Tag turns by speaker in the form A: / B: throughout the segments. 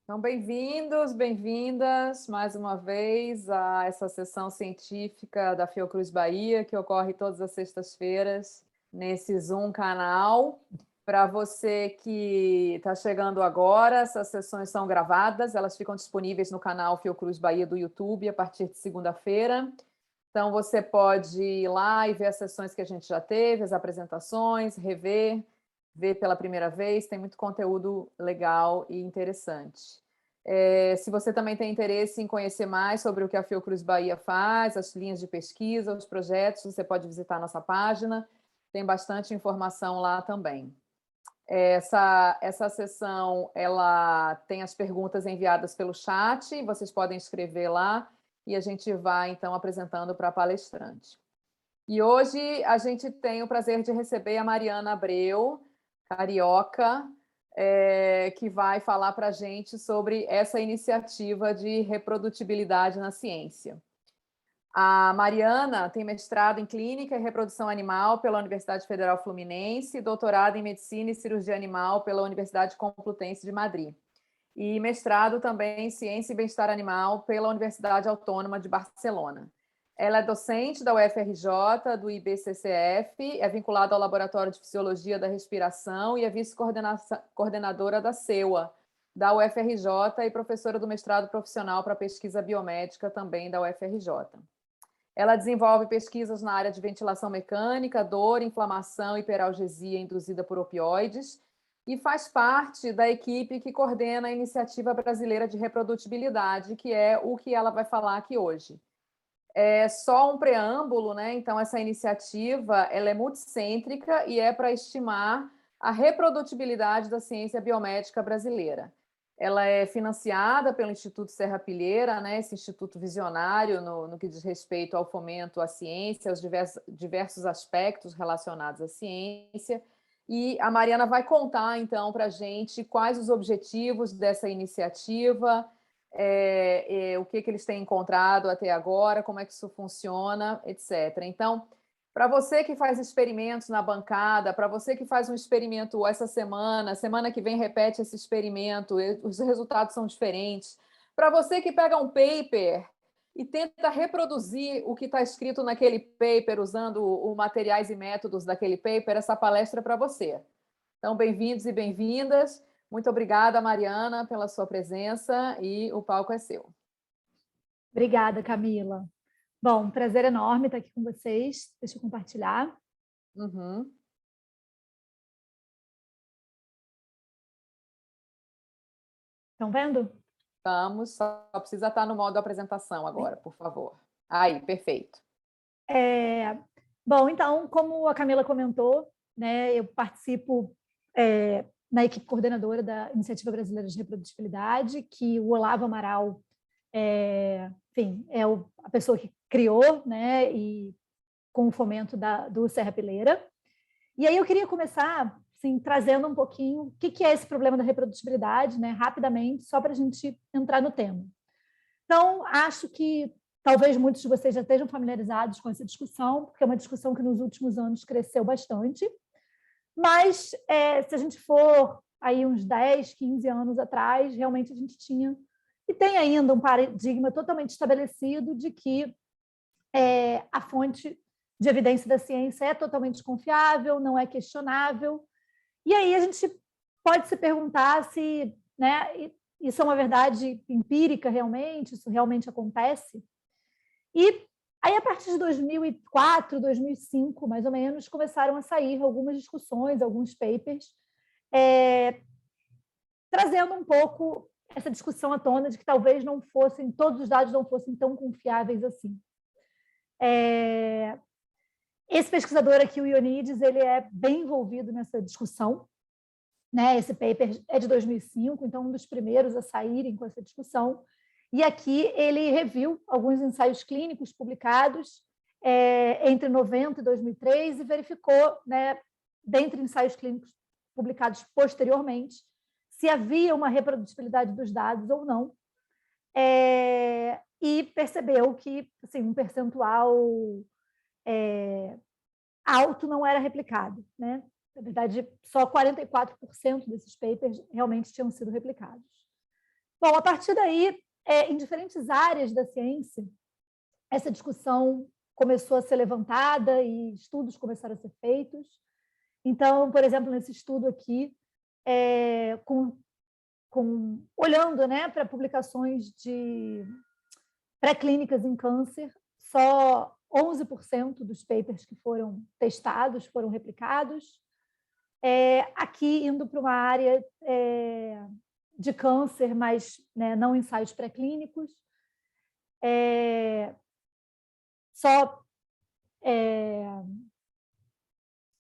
A: Então, bem-vindos, bem-vindas mais uma vez a essa sessão científica da Fiocruz Bahia, que ocorre todas as sextas-feiras nesse Zoom canal. Para você que está chegando agora, essas sessões são gravadas, elas ficam disponíveis no canal Fiocruz Bahia do YouTube a partir de segunda-feira. Então, você pode ir lá e ver as sessões que a gente já teve, as apresentações, rever, ver pela primeira vez, tem muito conteúdo legal e interessante. Se você também tem interesse em conhecer mais sobre o que a Fiocruz Bahia faz, as linhas de pesquisa, os projetos, você pode visitar a nossa página, tem bastante informação lá também. Essa sessão, ela tem as perguntas enviadas pelo chat, vocês podem escrever lá, e a gente vai, então, apresentando para a palestrante. E hoje a gente tem o prazer de receber a Mariana Abreu, carioca, que vai falar para a gente sobre essa iniciativa de reprodutibilidade na ciência. A Mariana tem mestrado em Clínica e Reprodução Animal pela Universidade Federal Fluminense, doutorado em Medicina e Cirurgia Animal pela Universidade Complutense de Madrid. E mestrado também em Ciência e Bem-Estar Animal pela Universidade Autônoma de Barcelona. Ela é docente da UFRJ, do IBCCF, é vinculada ao Laboratório de Fisiologia da Respiração e é vice-coordenadora da CEUA, da UFRJ, e professora do mestrado profissional para pesquisa biomédica também da UFRJ. Ela desenvolve pesquisas na área de ventilação mecânica, dor, inflamação e hiperalgesia induzida por opioides e faz parte da equipe que coordena a Iniciativa Brasileira de Reprodutibilidade, que é o que ela vai falar aqui hoje. É só um preâmbulo, né? Então, essa iniciativa ela é multicêntrica e é para estimar a reprodutibilidade da ciência biomédica brasileira. Ela é financiada pelo Instituto Serra Pilheira, né? Esse instituto visionário no que diz respeito ao fomento à ciência, aos diversos aspectos relacionados à ciência. E a Mariana vai contar, então, para a gente quais os objetivos dessa iniciativa, o que eles têm encontrado até agora, como é que isso funciona, etc. Então, para você que faz experimentos na bancada, para você que faz um experimento essa semana que vem repete esse experimento, os resultados são diferentes. Para você que pega um paper e tenta reproduzir o que está escrito naquele paper, usando os materiais e métodos daquele paper, essa palestra é para você. Então, bem-vindos e bem-vindas. Muito obrigada, Mariana, pela sua presença e o palco é seu.
B: Obrigada, Camila. Bom, prazer enorme estar aqui com vocês. Deixa eu compartilhar.
A: Uhum.
B: Estão vendo?
A: Estamos, só precisa estar no modo apresentação agora, por favor. Aí, perfeito.
B: Bom, então, como a Camila comentou, né, eu participo na equipe coordenadora da Iniciativa Brasileira de Reprodutibilidade, que o Olavo Amaral, enfim, é a pessoa que criou, né, e com o fomento do Serra Pilheira. E aí eu queria começar assim, trazendo um pouquinho o que é esse problema da reprodutibilidade, né, rapidamente, só para a gente entrar no tema. Então, acho que talvez muitos de vocês já estejam familiarizados com essa discussão, porque é uma discussão que nos últimos anos cresceu bastante, mas se a gente for aí uns 10, 15 anos atrás, realmente a gente tinha, e tem ainda um paradigma totalmente estabelecido de que a fonte de evidência da ciência é totalmente confiável, não é questionável. E aí a gente pode se perguntar se, né, isso é uma verdade empírica realmente, isso realmente acontece. E aí, a partir de 2004, 2005, mais ou menos, começaram a sair algumas discussões, alguns papers, trazendo um pouco essa discussão à tona de que talvez não fossem, todos os dados não fossem tão confiáveis assim. Esse pesquisador aqui, o Ioannidis, ele é bem envolvido nessa discussão, né? Esse paper é de 2005, então um dos primeiros a saírem com essa discussão. E aqui ele reviu alguns ensaios clínicos publicados entre 90 e 2003 e verificou, né, dentre ensaios clínicos publicados posteriormente, se havia uma reprodutibilidade dos dados ou não. E percebeu que assim, um percentual alto não era replicado, né? Na verdade, só 44% desses papers realmente tinham sido replicados. Bom, a partir daí, em diferentes áreas da ciência, essa discussão começou a ser levantada e estudos começaram a ser feitos. Então, por exemplo, nesse estudo aqui, olhando, né, para publicações de pré-clínicas em câncer, só 11% dos papers que foram testados foram replicados. Aqui, indo para uma área de câncer, mas, né, não ensaios pré-clínicos,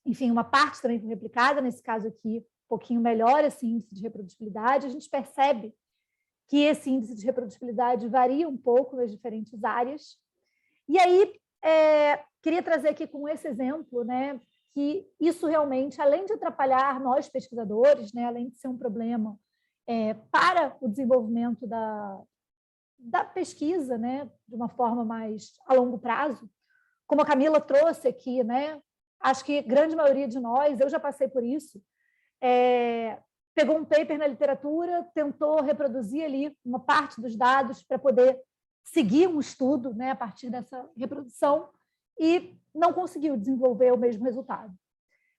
B: enfim, uma parte também foi replicada, nesse caso aqui, um pouquinho melhor esse índice de reprodutibilidade. A gente percebe que esse índice de reprodutibilidade varia um pouco nas diferentes áreas. E aí, queria trazer aqui com esse exemplo, né, que isso realmente, além de atrapalhar nós pesquisadores, né, além de ser um problema para o desenvolvimento da pesquisa, né, de uma forma mais a longo prazo, como a Camila trouxe aqui, né, acho que a grande maioria de nós, eu já passei por isso, pegou um paper na literatura, tentou reproduzir ali uma parte dos dados para poder seguir um estudo, né, a partir dessa reprodução, e não conseguiu desenvolver o mesmo resultado.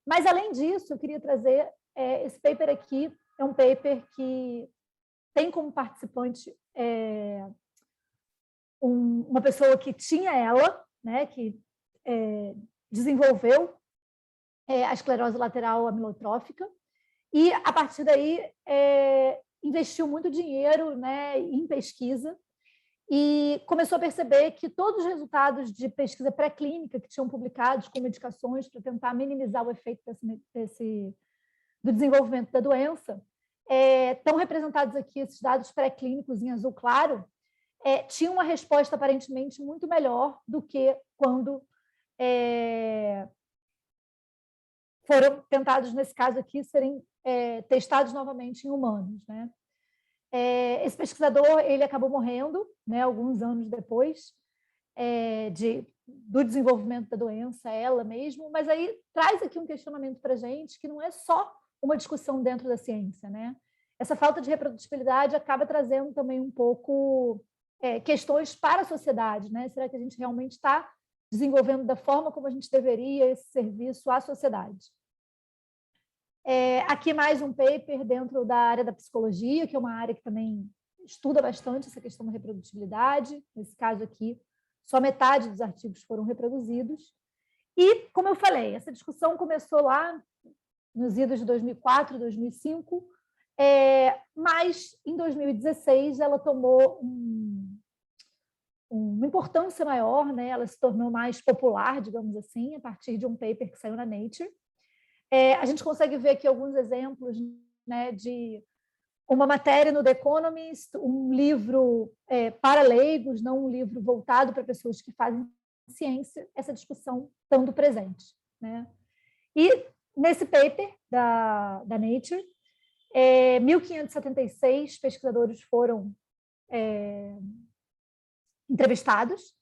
B: Mas, além disso, eu queria trazer esse paper aqui, é um paper que tem como participante uma pessoa que tinha ela, né, que desenvolveu a esclerose lateral amilotrófica, e, a partir daí, investiu muito dinheiro, né, em pesquisa, e começou a perceber que todos os resultados de pesquisa pré-clínica que tinham publicados com medicações para tentar minimizar o efeito do desenvolvimento da doença, estão representados aqui, esses dados pré-clínicos em azul claro, tinham uma resposta aparentemente muito melhor do que quando foram tentados, nesse caso aqui, serem testados novamente em humanos, né? Esse pesquisador, ele acabou morrendo, né, alguns anos depois do desenvolvimento da doença, ela mesmo, mas aí traz aqui um questionamento para a gente que não é só uma discussão dentro da ciência, né? Essa falta de reprodutibilidade acaba trazendo também um pouco questões para a sociedade, né? Será que a gente realmente está desenvolvendo da forma como a gente deveria esse serviço à sociedade? Aqui mais um paper dentro da área da psicologia, que é uma área que também estuda bastante essa questão da reprodutibilidade. Nesse caso aqui, só metade dos artigos foram reproduzidos. E, como eu falei, essa discussão começou lá nos idos de 2004, 2005, mas em 2016 ela tomou uma importância maior, né? Ela se tornou mais popular, digamos assim, a partir de um paper que saiu na Nature. A gente consegue ver aqui alguns exemplos, né, de uma matéria no The Economist, um livro para leigos, não um livro voltado para pessoas que fazem ciência, essa discussão estando presente, né? E nesse paper da Nature, 1.576 pesquisadores foram entrevistados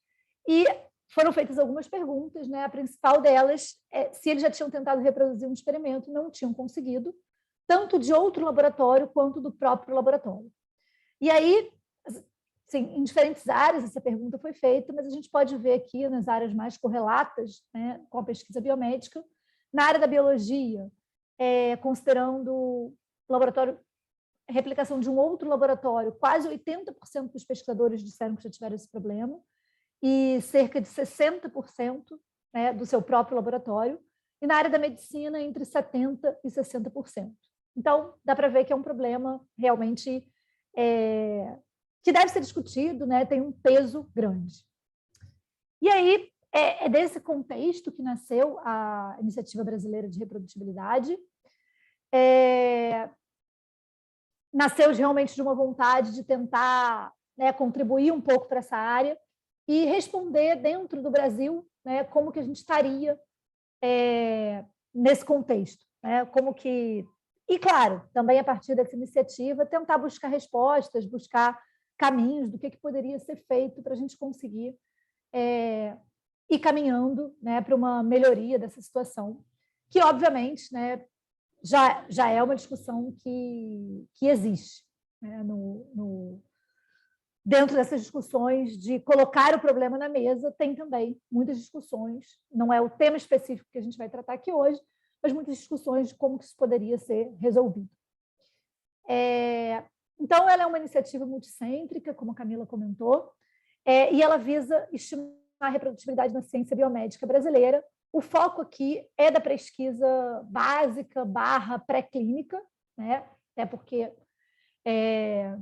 B: e foram feitas algumas perguntas, né? A principal delas é se eles já tinham tentado reproduzir um experimento, não tinham conseguido, tanto de outro laboratório quanto do próprio laboratório. E aí, sim, em diferentes áreas essa pergunta foi feita, mas a gente pode ver aqui nas áreas mais correlatas, né, com a pesquisa biomédica, na área da biologia, considerando laboratório, replicação de um outro laboratório, quase 80% dos pesquisadores disseram que já tiveram esse problema, e cerca de 60%, né, do seu próprio laboratório, e na área da medicina, entre 70% e 60%. Então, dá para ver que é um problema realmente que deve ser discutido, né, tem um peso grande. E aí, é desse contexto que nasceu a Iniciativa Brasileira de Reprodutibilidade. Nasceu realmente de uma vontade de tentar, né, contribuir um pouco para essa área, e responder dentro do Brasil, né, como que a gente estaria nesse contexto, né, como que... E, claro, também a partir dessa iniciativa, tentar buscar respostas, buscar caminhos do que poderia ser feito para a gente conseguir ir caminhando, né, para uma melhoria dessa situação, que, obviamente, né, já é uma discussão que existe. né, dentro dessas discussões de colocar o problema na mesa, tem também muitas discussões, não é o tema específico que a gente vai tratar aqui hoje, mas muitas discussões de como que isso poderia ser resolvido. Então, ela é uma iniciativa multicêntrica, como a Camila comentou, e ela visa estimular a reprodutibilidade na ciência biomédica brasileira. O foco aqui é da pesquisa básica / pré-clínica, né? Até porque é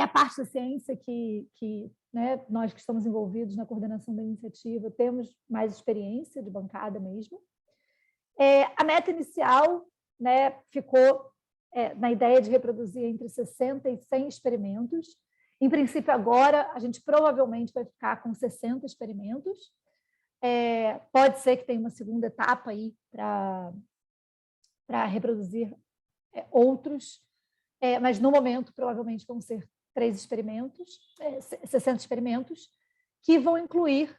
B: a parte da ciência que né, nós que estamos envolvidos na coordenação da iniciativa temos mais experiência de bancada mesmo. A meta inicial, né, ficou na ideia de reproduzir entre 60 e 100 experimentos. Em princípio, agora, a gente provavelmente vai ficar com 60 experimentos. Pode ser que tenha uma segunda etapa aí para reproduzir outros, mas no momento provavelmente vão ser 60 experimentos, que vão incluir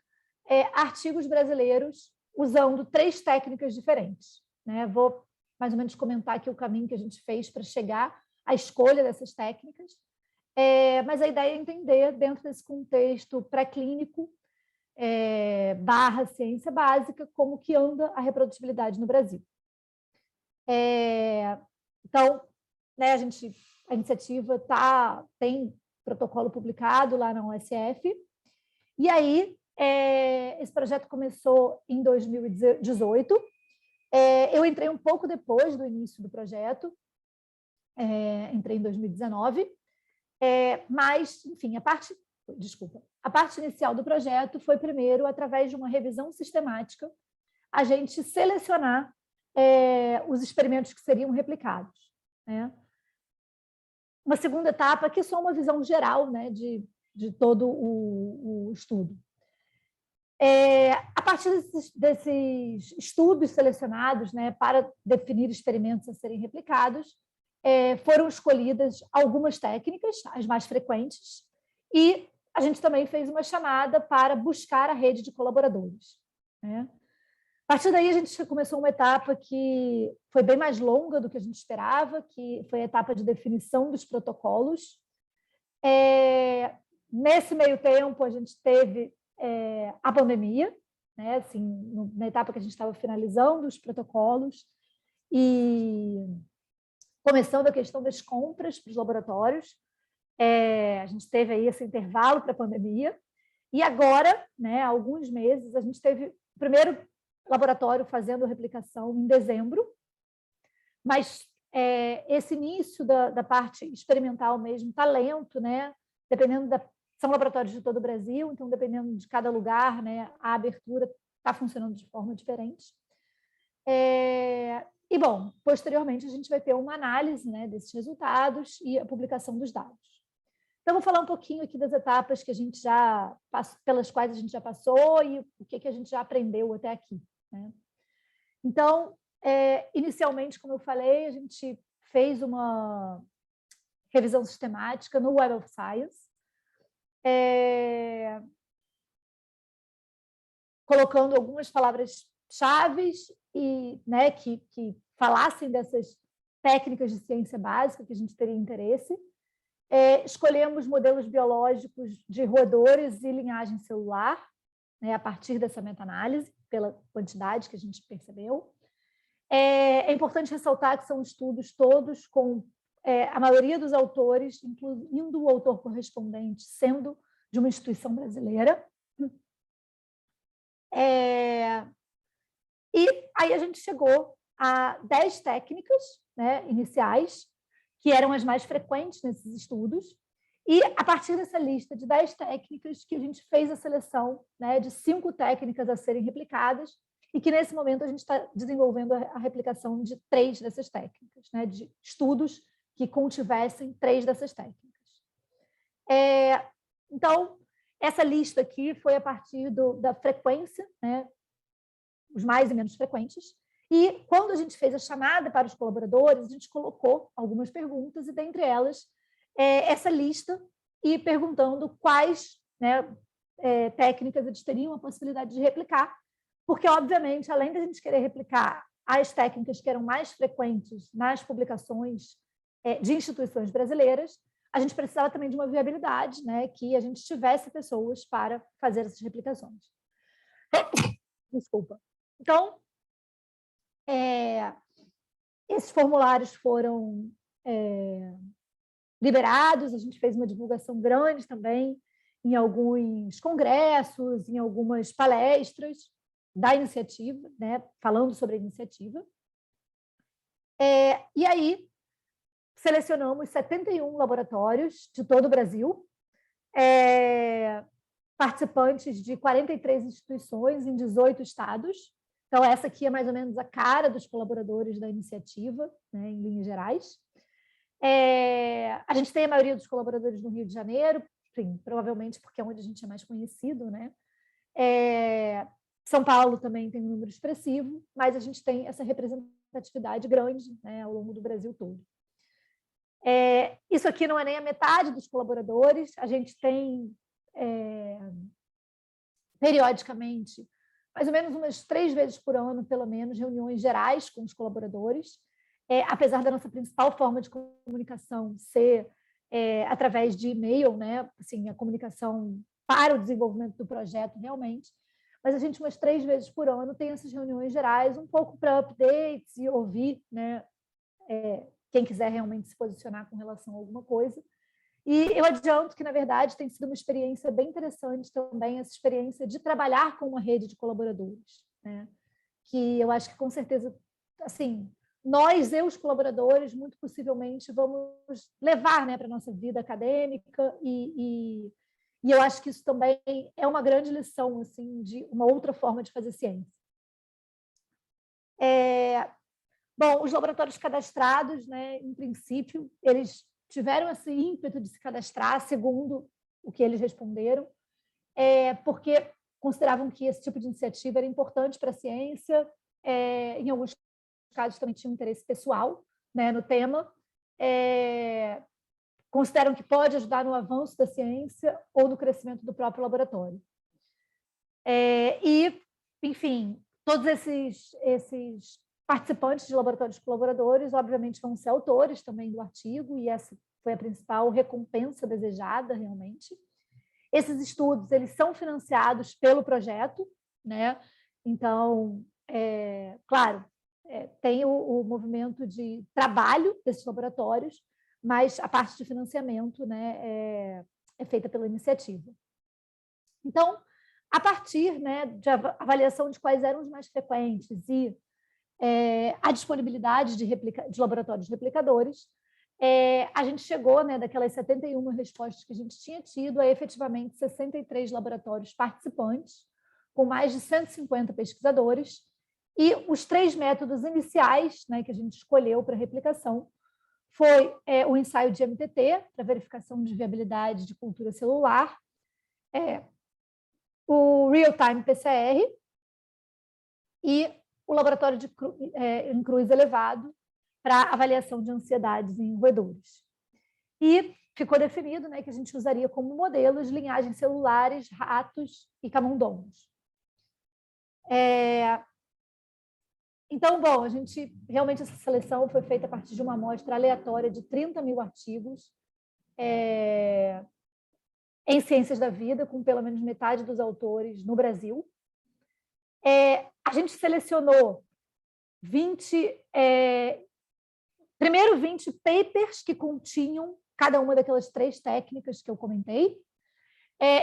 B: artigos brasileiros usando 3 técnicas diferentes, né? Vou mais ou menos comentar aqui o caminho que a gente fez para chegar à escolha dessas técnicas, mas a ideia é entender, dentro desse contexto pré-clínico, / ciência básica, como que anda a reprodutibilidade no Brasil. Então, né, a iniciativa tem protocolo publicado lá na USF, e aí esse projeto começou em 2018. Eu entrei um pouco depois do início do projeto, entrei em 2019, mas, enfim, a parte inicial do projeto foi primeiro, através de uma revisão sistemática, a gente selecionar os experimentos que seriam replicados, né? Uma segunda etapa, que é só uma visão geral, né, de todo o estudo. A partir desses estudos selecionados, né, para definir experimentos a serem replicados, foram escolhidas algumas técnicas, as mais frequentes, e a gente também fez uma chamada para buscar a rede de colaboradores, né? A partir daí, a gente começou uma etapa que foi bem mais longa do que a gente esperava, que foi a etapa de definição dos protocolos. Nesse meio tempo, a gente teve a pandemia, né? Assim, na etapa que a gente estava finalizando os protocolos e começando a questão das compras para os laboratórios. A gente teve aí esse intervalo para a pandemia, e agora, né, há alguns meses, a gente teve o primeiro laboratório fazendo replicação em dezembro, mas esse início da parte experimental mesmo está lento, né? Dependendo são laboratórios de todo o Brasil, então dependendo de cada lugar, né, a abertura está funcionando de forma diferente. E, bom, posteriormente a gente vai ter uma análise, né, desses resultados e a publicação dos dados. Então, vou falar um pouquinho aqui das etapas que a gente pelas quais a gente já passou e o que a gente já aprendeu até aqui, né? Então, inicialmente, como eu falei, a gente fez uma revisão sistemática no Web of Science, colocando algumas palavras-chave e, né, que falassem dessas técnicas de ciência básica que a gente teria interesse. Escolhemos modelos biológicos de roedores e linhagem celular, né, a partir dessa meta-análise, pela quantidade que a gente percebeu. É importante ressaltar que são estudos todos com a maioria dos autores, incluindo o autor correspondente, sendo de uma instituição brasileira. E aí a gente chegou a 10 técnicas, né, iniciais, que eram as mais frequentes nesses estudos, e a partir dessa lista de 10 técnicas que a gente fez a seleção, né, de 5 técnicas a serem replicadas, e que nesse momento a gente está desenvolvendo a replicação de 3 dessas técnicas, né, de estudos que contivessem 3 dessas técnicas. Então, essa lista aqui foi a partir da frequência, né, os mais e menos frequentes, e quando a gente fez a chamada para os colaboradores, a gente colocou algumas perguntas, e dentre elas, essa lista, e perguntando quais, né, técnicas eles teriam a possibilidade de replicar, porque, obviamente, além da gente querer replicar as técnicas que eram mais frequentes nas publicações de instituições brasileiras, a gente precisava também de uma viabilidade, né, que a gente tivesse pessoas para fazer essas replicações. Desculpa. Então, esses formulários foram liberados, a gente fez uma divulgação grande também em alguns congressos, em algumas palestras da iniciativa, né, falando sobre a iniciativa. E aí, selecionamos 71 laboratórios de todo o Brasil, participantes de 43 instituições em 18 estados. Então, essa aqui é mais ou menos a cara dos colaboradores da iniciativa, né, em linhas gerais. A gente tem a maioria dos colaboradores no Rio de Janeiro, sim, provavelmente porque é onde a gente é mais conhecido, né? São Paulo também tem um número expressivo, mas a gente tem essa representatividade grande, né, ao longo do Brasil todo. Isso aqui não é nem a metade dos colaboradores, a gente tem, periodicamente, mais ou menos umas 3 vezes por ano, pelo menos, reuniões gerais com os colaboradores, apesar da nossa principal forma de comunicação ser através de e-mail, né? Assim, a comunicação para o desenvolvimento do projeto, realmente, mas a gente, umas 3 vezes por ano, tem essas reuniões gerais, um pouco para updates e ouvir, né, quem quiser realmente se posicionar com relação a alguma coisa. E eu adianto que, na verdade, tem sido uma experiência bem interessante também, essa experiência de trabalhar com uma rede de colaboradores, né? Que eu acho que, com certeza, assim, nós e os colaboradores, muito possivelmente, vamos levar, né, para a nossa vida acadêmica e eu acho que isso também é uma grande lição, assim, de uma outra forma de fazer ciência. Bom, os laboratórios cadastrados, né, em princípio, eles tiveram esse ímpeto de se cadastrar, segundo o que eles responderam, porque consideravam que esse tipo de iniciativa era importante para a ciência, em alguns casos também tinha um interesse pessoal, né, no tema, consideram que pode ajudar no avanço da ciência ou no crescimento do próprio laboratório. E, enfim, todos esses participantes de laboratórios colaboradores, obviamente, vão ser autores também do artigo, e essa foi a principal recompensa desejada, realmente. Esses estudos, eles são financiados pelo projeto, né? Então, claro, tem o movimento de trabalho desses laboratórios, mas a parte de financiamento, né, é feita pela iniciativa. Então, a partir, né, de avaliação de quais eram os mais frequentes e a disponibilidade de laboratórios replicadores, a gente chegou, né, daquelas 71 respostas que a gente tinha tido, a efetivamente 63 laboratórios participantes, com mais de 150 pesquisadores, e os 3 métodos iniciais, né, que a gente escolheu para replicação foi o ensaio de MTT, para verificação de viabilidade de cultura celular, o Real-Time PCR e o laboratório em cruz elevado para avaliação de ansiedades em roedores. E ficou definido, né, que a gente usaria como modelos linhagens celulares, ratos e camundongos. Então, bom, a gente realmente essa seleção foi feita a partir de uma amostra aleatória de 30 mil artigos em ciências da vida, com pelo menos metade dos autores no Brasil. A gente selecionou 20 papers que continham cada uma daquelas 3 técnicas que eu comentei.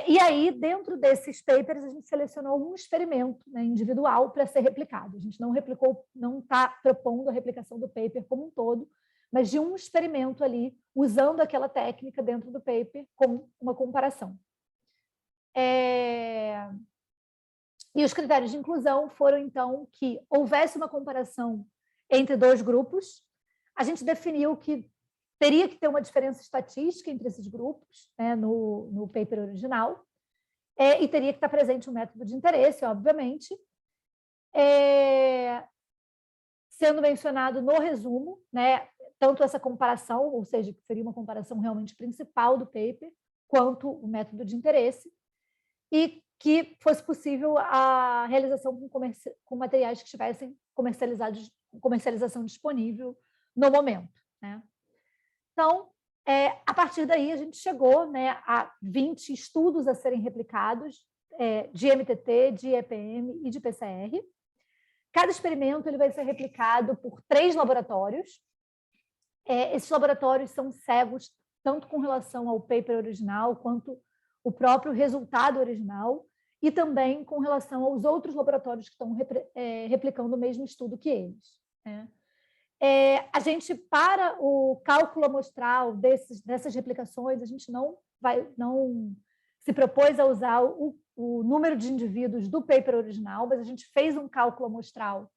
B: E aí, dentro desses papers, a gente selecionou um experimento, né, individual para ser replicado. A gente não está propondo a replicação do paper como um todo, mas de um experimento ali, usando aquela técnica dentro do paper com uma comparação. E os critérios de inclusão foram, então, que houvesse uma comparação entre 2 grupos. A gente definiu que teria que ter uma diferença estatística entre esses grupos, né, no paper original, e teria que estar presente um método de interesse, obviamente, sendo mencionado no resumo, né, tanto essa comparação, ou seja, que seria uma comparação realmente principal do paper, quanto o método de interesse, e que fosse possível a realização com materiais que estivessem comercialização disponível no momento, né? Então, a partir daí, a gente chegou, né, a 20 estudos a serem replicados de MTT, de EPM e de PCR. Cada experimento ele vai ser replicado por 3 laboratórios. Esses laboratórios são cegos, tanto com relação ao paper original, quanto o próprio resultado original, e também com relação aos outros laboratórios que estão replicando o mesmo estudo que eles, né? A gente, para o cálculo amostral dessas replicações, a gente não se propôs a usar o número de indivíduos do paper original, mas a gente fez um cálculo amostral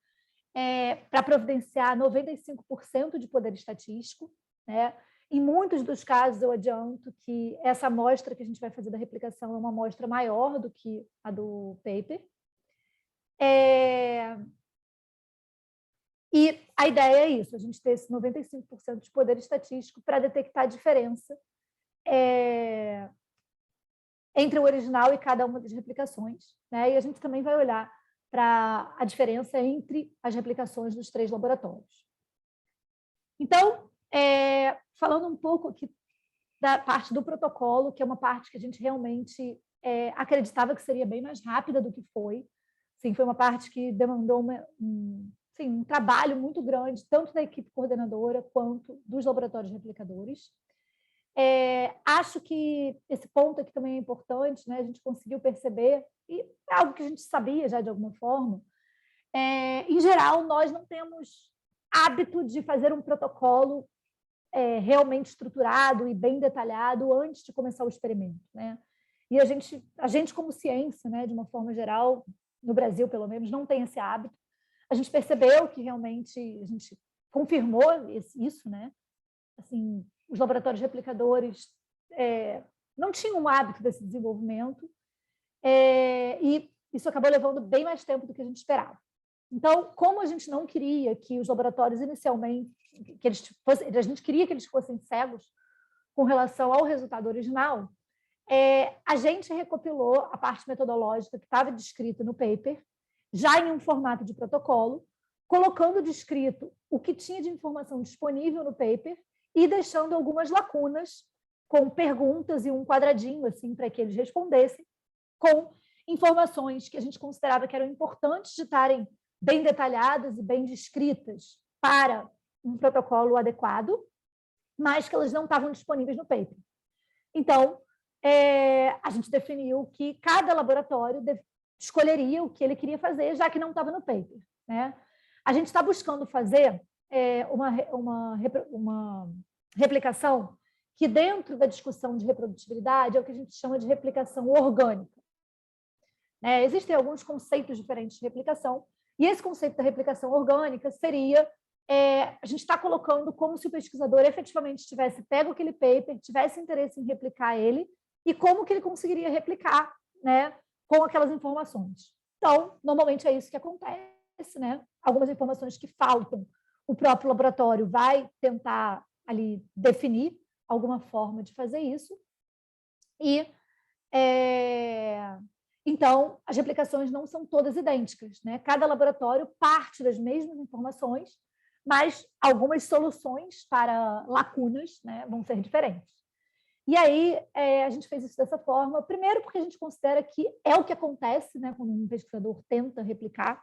B: para providenciar 95% de poder estatístico, né? Em muitos dos casos, eu adianto que essa amostra que a gente vai fazer da replicação é uma amostra maior do que a do paper. E a ideia é isso, a gente ter esse 95% de poder estatístico para detectar a diferença entre o original e cada uma das replicações, né? E a gente também vai olhar para a diferença entre as replicações dos 3 laboratórios. Então, falando um pouco aqui da parte do protocolo, que é uma parte que a gente realmente acreditava que seria bem mais rápida do que foi. Sim, foi uma parte que demandou um trabalho muito grande, tanto da equipe coordenadora quanto dos laboratórios replicadores. Acho que esse ponto aqui também é importante, né? A gente conseguiu perceber, e é algo que a gente sabia já de alguma forma, em geral, nós não temos hábito de fazer um protocolo realmente estruturado e bem detalhado antes de começar o experimento, né? E a gente como ciência, né, de uma forma geral, no Brasil pelo menos, não tem esse hábito. A gente percebeu que realmente a gente confirmou isso, né? Assim, os laboratórios replicadores não tinham o hábito desse desenvolvimento, e isso acabou levando bem mais tempo do que a gente esperava. Então, como a gente não queria que os laboratórios inicialmente, a gente queria que eles fossem cegos com relação ao resultado original, a gente recopilou a parte metodológica que estava descrita no paper, já em um formato de protocolo, colocando descrito o que tinha de informação disponível no paper e deixando algumas lacunas com perguntas e um quadradinho assim para que eles respondessem, com informações que a gente considerava que eram importantes de estarem bem detalhadas e bem descritas para um protocolo adequado, mas que elas não estavam disponíveis no paper. Então, a gente definiu que cada laboratório escolheria o que ele queria fazer, já que não estava no paper, né? A gente está buscando fazer uma replicação que, dentro da discussão de reprodutibilidade, é o que a gente chama de replicação orgânica. Existem alguns conceitos diferentes de replicação, e esse conceito da replicação orgânica seria a gente está colocando como se o pesquisador efetivamente tivesse pego aquele paper, tivesse interesse em replicar ele, e como que ele conseguiria replicar, né, com aquelas informações. Então, normalmente é isso que acontece, né? Algumas informações que faltam, o próprio laboratório vai tentar ali definir alguma forma de fazer isso, e então, as replicações não são todas idênticas, né? Cada laboratório parte das mesmas informações, mas algumas soluções para lacunas, né, vão ser diferentes. E aí, a gente fez isso dessa forma, primeiro porque a gente considera que é o que acontece, né, quando um pesquisador tenta replicar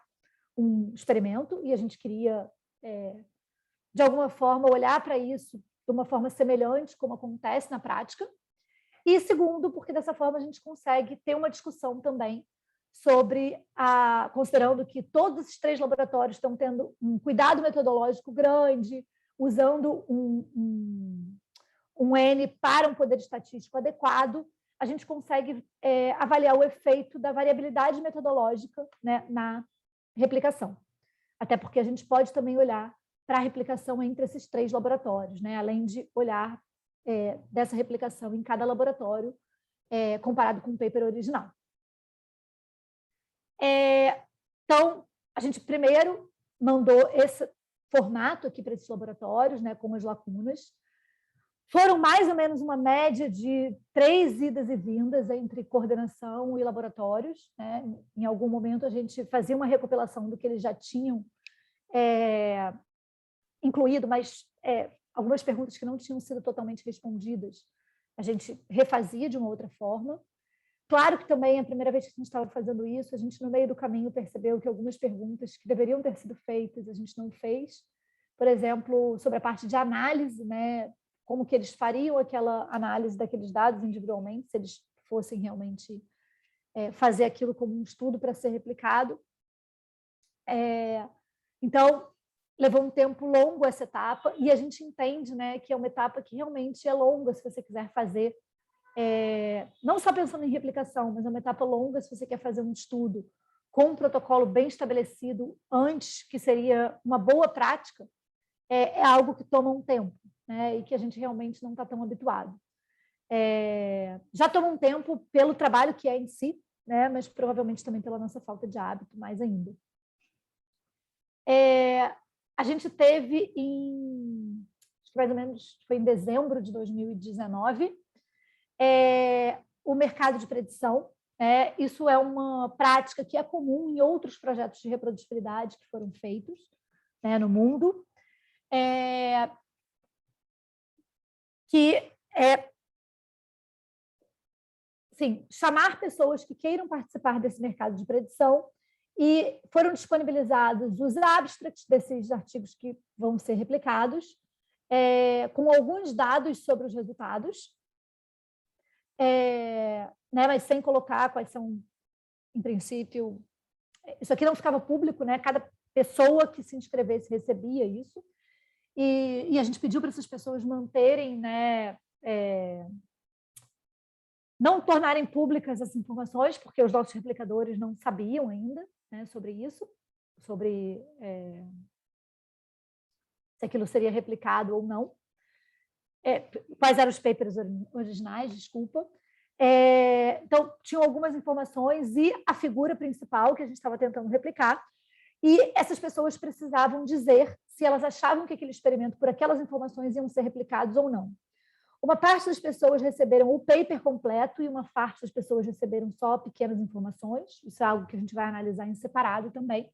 B: um experimento, e a gente queria, de alguma forma, olhar para isso de uma forma semelhante como acontece na prática. E segundo, porque dessa forma a gente consegue ter uma discussão também sobre, considerando que todos esses 3 laboratórios estão tendo um cuidado metodológico grande, usando um N para um poder estatístico adequado, a gente consegue avaliar o efeito da variabilidade metodológica, né, na replicação. Até porque a gente pode também olhar para a replicação entre esses 3 laboratórios, né, além de olhar dessa replicação em cada laboratório comparado com o paper original. Então, a gente primeiro mandou esse formato aqui para esses laboratórios, né, com as lacunas. Foram mais ou menos uma média de 3 idas e vindas entre coordenação e laboratórios, né? Em algum momento a gente fazia uma recopilação do que eles já tinham incluído, mas algumas perguntas que não tinham sido totalmente respondidas, a gente refazia de uma outra forma. Claro que também, a primeira vez que a gente estava fazendo isso, a gente, no meio do caminho, percebeu que algumas perguntas que deveriam ter sido feitas, a gente não fez. Por exemplo, sobre a parte de análise, né? Como que eles fariam aquela análise daqueles dados individualmente, se eles fossem realmente fazer aquilo como um estudo para ser replicado. Então, levou um tempo longo essa etapa, e a gente entende, né, que é uma etapa que realmente é longa, se você quiser fazer, não só pensando em replicação, mas é uma etapa longa se você quer fazer um estudo com um protocolo bem estabelecido antes, que seria uma boa prática, é algo que toma um tempo, né, e que a gente realmente não está tão habituado. Já toma um tempo pelo trabalho que é em si, né, mas provavelmente também pela nossa falta de hábito, mais ainda. A gente teve acho que mais ou menos foi em dezembro de 2019, o mercado de predição. Isso é uma prática que é comum em outros projetos de reprodutibilidade que foram feitos, né, no mundo, que é, sim, chamar pessoas que queiram participar desse mercado de predição, e foram disponibilizados os abstracts desses artigos que vão ser replicados, com alguns dados sobre os resultados, né, mas sem colocar quais são, em princípio, isso aqui não ficava público, né? Cada pessoa que se inscrevesse recebia isso, e a gente pediu para essas pessoas manterem, né, não tornarem públicas as informações, porque os nossos replicadores não sabiam ainda, né, sobre isso, sobre se aquilo seria replicado ou não. Quais eram os papers originais, desculpa. Então, tinham algumas informações e a figura principal que a gente estava tentando replicar, e essas pessoas precisavam dizer se elas achavam que aquele experimento, por aquelas informações, iam ser replicados ou não. Uma parte das pessoas receberam o paper completo e uma parte das pessoas receberam só pequenas informações. Isso é algo que a gente vai analisar em separado também.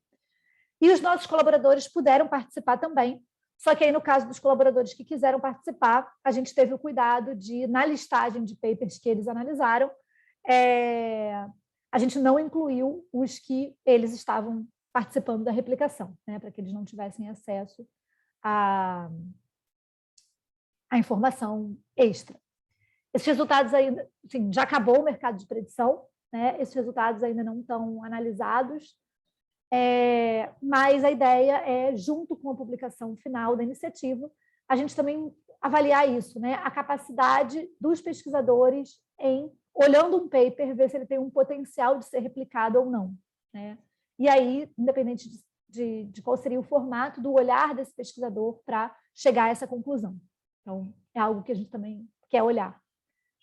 B: E os nossos colaboradores puderam participar também. Só que aí, no caso dos colaboradores que quiseram participar, a gente teve o cuidado de, na listagem de papers que eles analisaram, a gente não incluiu os que eles estavam participando da replicação, né, para que eles não tivessem acesso a informação extra. Esses resultados ainda, assim, já acabou o mercado de predição, né? Esses resultados ainda não estão analisados, mas a ideia é, junto com a publicação final da iniciativa, a gente também avaliar isso, né? A capacidade dos pesquisadores em, olhando um paper, ver se ele tem um potencial de ser replicado ou não, né? E aí, independente de qual seria o formato, do olhar desse pesquisador para chegar a essa conclusão. Então, é algo que a gente também quer olhar,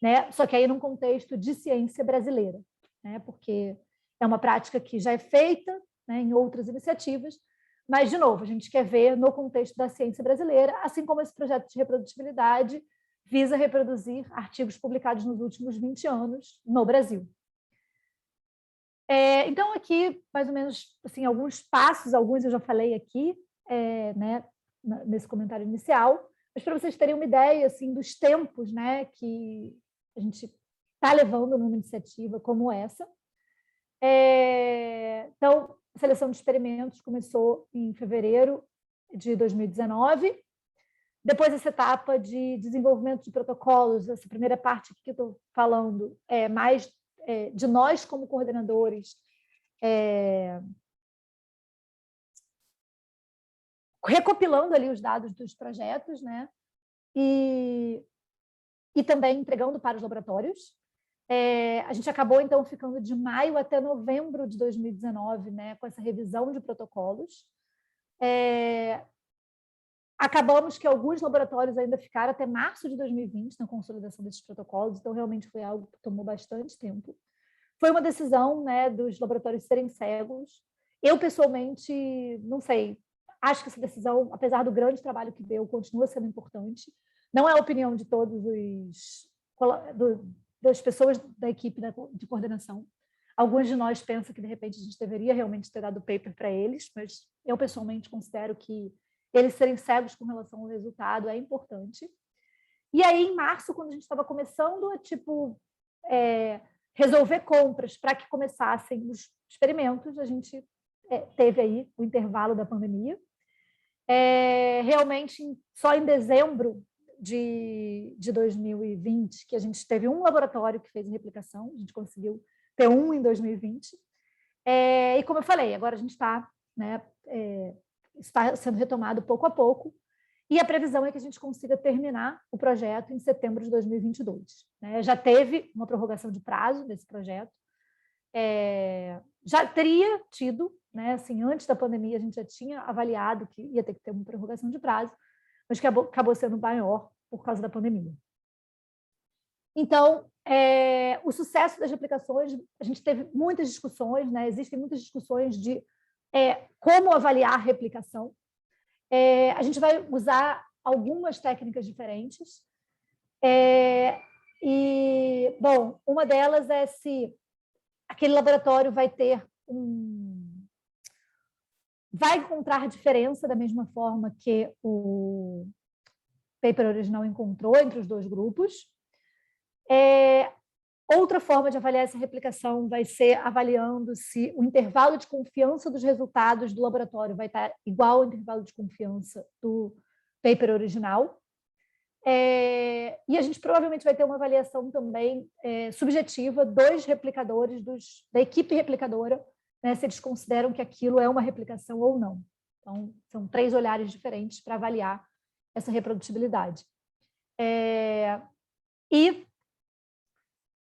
B: né? Só que aí num contexto de ciência brasileira, né? Porque é uma prática que já é feita, né, em outras iniciativas, mas, de novo, a gente quer ver no contexto da ciência brasileira, assim como esse projeto de reprodutibilidade visa reproduzir artigos publicados nos últimos 20 anos no Brasil. Então, aqui, mais ou menos, assim, alguns passos, alguns eu já falei aqui, né, nesse comentário inicial, mas para vocês terem uma ideia, assim, dos tempos, né, que a gente está levando numa iniciativa como essa. Então, a seleção de experimentos começou em fevereiro de 2019. Depois, essa etapa de desenvolvimento de protocolos, essa primeira parte que eu estou falando, é mais de nós como coordenadores, recopilando ali os dados dos projetos, né? E também entregando para os laboratórios. A gente acabou, então, ficando de maio até novembro de 2019, né, com essa revisão de protocolos. Acabamos que alguns laboratórios ainda ficaram até março de 2020 na consolidação desses protocolos, então realmente foi algo que tomou bastante tempo. Foi uma decisão, né, dos laboratórios serem cegos. Eu, pessoalmente, não sei, acho que essa decisão, apesar do grande trabalho que deu, continua sendo importante. Não é a opinião de todos das pessoas da equipe de coordenação. Alguns de nós pensam que, de repente, a gente deveria realmente ter dado o paper para eles, mas eu, pessoalmente, considero que eles serem cegos com relação ao resultado é importante. E aí, em março, quando a gente estava começando a resolver compras para que começassem os experimentos, a gente teve aí o intervalo da pandemia. Realmente, só em dezembro de 2020, que a gente teve um laboratório que fez a replicação, a gente conseguiu ter um em 2020. E como eu falei, agora a gente está, né, está sendo retomado pouco a pouco, e a previsão é que a gente consiga terminar o projeto em setembro de 2022. Né? Já teve uma prorrogação de prazo desse projeto, já teria tido, né, assim, antes da pandemia a gente já tinha avaliado que ia ter que ter uma prorrogação de prazo, mas que acabou sendo maior por causa da pandemia. Então, o sucesso das replicações, a gente teve muitas discussões, né? Existem muitas discussões de como avaliar a replicação. A gente vai usar algumas técnicas diferentes. Bom, uma delas é se aquele laboratório vai encontrar diferença da mesma forma que o paper original encontrou entre os dois grupos. Outra forma de avaliar essa replicação vai ser avaliando se o intervalo de confiança dos resultados do laboratório vai estar igual ao intervalo de confiança do paper original. E a gente provavelmente vai ter uma avaliação também subjetiva dos replicadores, da equipe replicadora, né, se eles consideram que aquilo é uma replicação ou não. Então, são 3 olhares diferentes para avaliar essa reprodutibilidade.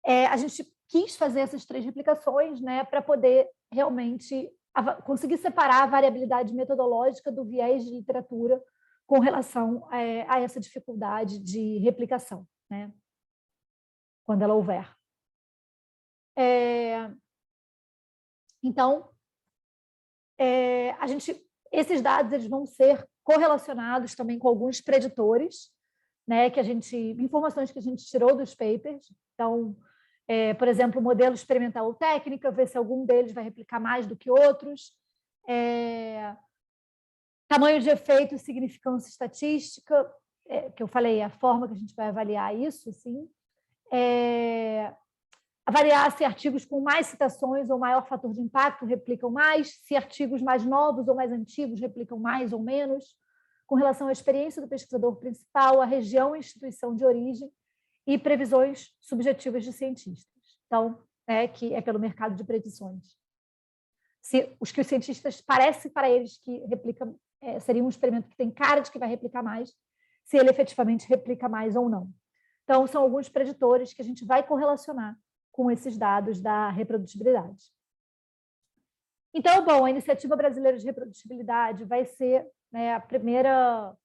B: A gente quis fazer essas 3 replicações, né, para poder realmente conseguir separar a variabilidade metodológica do viés de literatura com relação a essa dificuldade de replicação, né, quando ela houver. Então, esses dados eles vão ser correlacionados também com alguns preditores, né, informações que a gente tirou dos papers. Então, por exemplo, modelo experimental ou técnica, ver se algum deles vai replicar mais do que outros. Tamanho de efeito e significância estatística, que eu falei, a forma que a gente vai avaliar isso, assim. Avaliar se artigos com mais citações ou maior fator de impacto replicam mais, se artigos mais novos ou mais antigos replicam mais ou menos, com relação à experiência do pesquisador principal, a região e instituição de origem, e previsões subjetivas de cientistas. Então, que é pelo mercado de predições. Se os que os cientistas parece para eles que replicam, seria um experimento que tem cara de que vai replicar mais, se ele efetivamente replica mais ou não. Então, são alguns preditores que a gente vai correlacionar com esses dados da reprodutibilidade. Então, bom, a Iniciativa Brasileira de Reprodutibilidade vai ser, né, a primeiro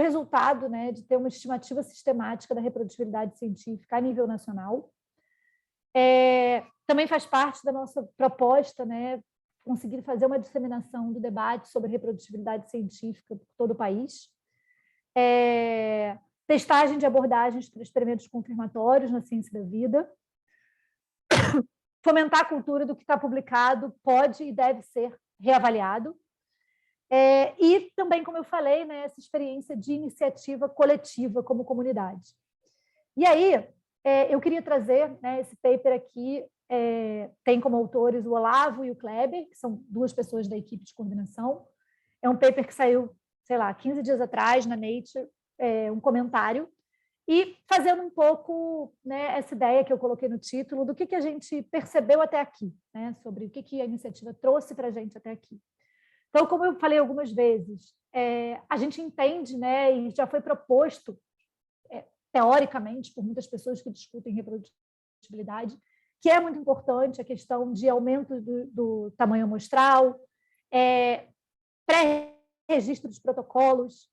B: resultado, né, de ter uma estimativa sistemática da reprodutibilidade científica a nível nacional. Também faz parte da nossa proposta, né, conseguir fazer uma disseminação do debate sobre reprodutibilidade científica por todo o país. Testagem de abordagens para experimentos confirmatórios na ciência da vida. Fomentar a cultura do que está publicado pode e deve ser reavaliado. E também, como eu falei, né, essa experiência de iniciativa coletiva como comunidade. E aí, eu queria trazer, né, esse paper aqui, tem como autores o Olavo e o Kleber, que são 2 pessoas da equipe de coordenação. É um paper que saiu, sei lá, 15 dias atrás na Nature, um comentário, e fazendo um pouco, né, essa ideia que eu coloquei no título do que a gente percebeu até aqui, né, sobre o que a iniciativa trouxe para a gente até aqui. Então, como eu falei algumas vezes, a gente entende, né, e já foi proposto, teoricamente, por muitas pessoas que discutem reprodutibilidade, que é muito importante a questão de aumento do tamanho amostral, pré-registro dos protocolos,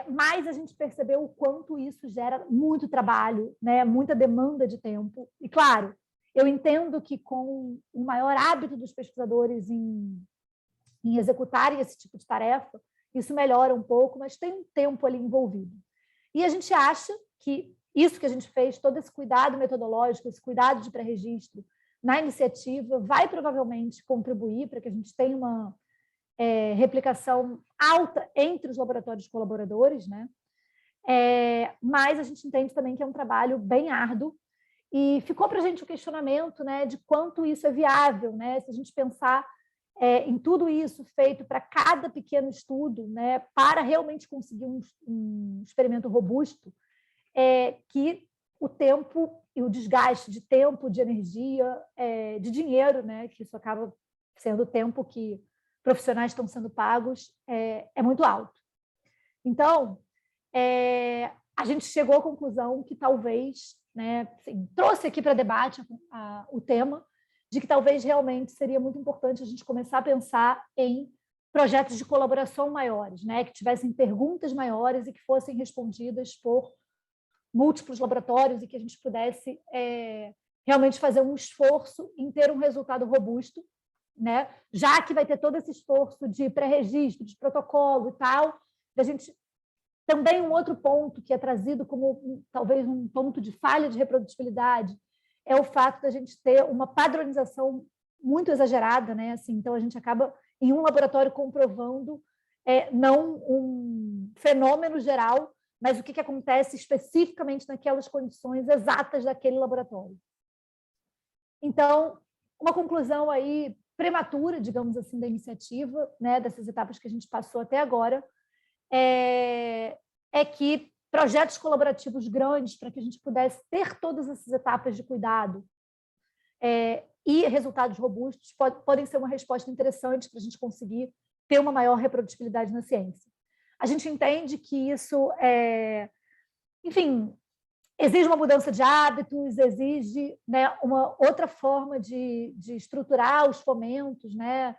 B: mas a gente percebeu o quanto isso gera muito trabalho, né, muita demanda de tempo. E, claro, eu entendo que com o maior hábito dos pesquisadores em executarem esse tipo de tarefa, isso melhora um pouco, mas tem um tempo ali envolvido. E a gente acha que isso que a gente fez, todo esse cuidado metodológico, esse cuidado de pré-registro na iniciativa, vai provavelmente contribuir para que a gente tenha replicação alta entre os laboratórios colaboradores, né? Mas a gente entende também que é um trabalho bem árduo e ficou para a gente o questionamento, né, de quanto isso é viável, né? Se a gente pensar em tudo isso feito para cada pequeno estudo, né, para realmente conseguir um experimento robusto, que o tempo e o desgaste de tempo, de energia, de dinheiro, né, que isso acaba sendo o tempo que profissionais estão sendo pagos, é muito alto. Então, a gente chegou à conclusão que talvez, né, assim, trouxe aqui para debate o tema, de que talvez realmente seria muito importante a gente começar a pensar em projetos de colaboração maiores, né, que tivessem perguntas maiores e que fossem respondidas por múltiplos laboratórios e que a gente pudesse realmente fazer um esforço em ter um resultado robusto, né, já que vai ter todo esse esforço de pré-registro, de protocolo e tal, a gente também um outro ponto que é trazido como talvez um ponto de falha de reprodutibilidade é o fato da gente ter uma padronização muito exagerada, né? Assim, então a gente acaba em um laboratório comprovando não um fenômeno geral, mas o que acontece especificamente naquelas condições exatas daquele laboratório. Então, uma conclusão aí prematura, digamos assim, da iniciativa, né, dessas etapas que a gente passou até agora, é que projetos colaborativos grandes, para que a gente pudesse ter todas essas etapas de cuidado e resultados robustos, podem ser uma resposta interessante para a gente conseguir ter uma maior reprodutibilidade na ciência. A gente entende que isso, enfim, exige uma mudança de hábitos, exige, né, uma outra forma de estruturar os fomentos, né,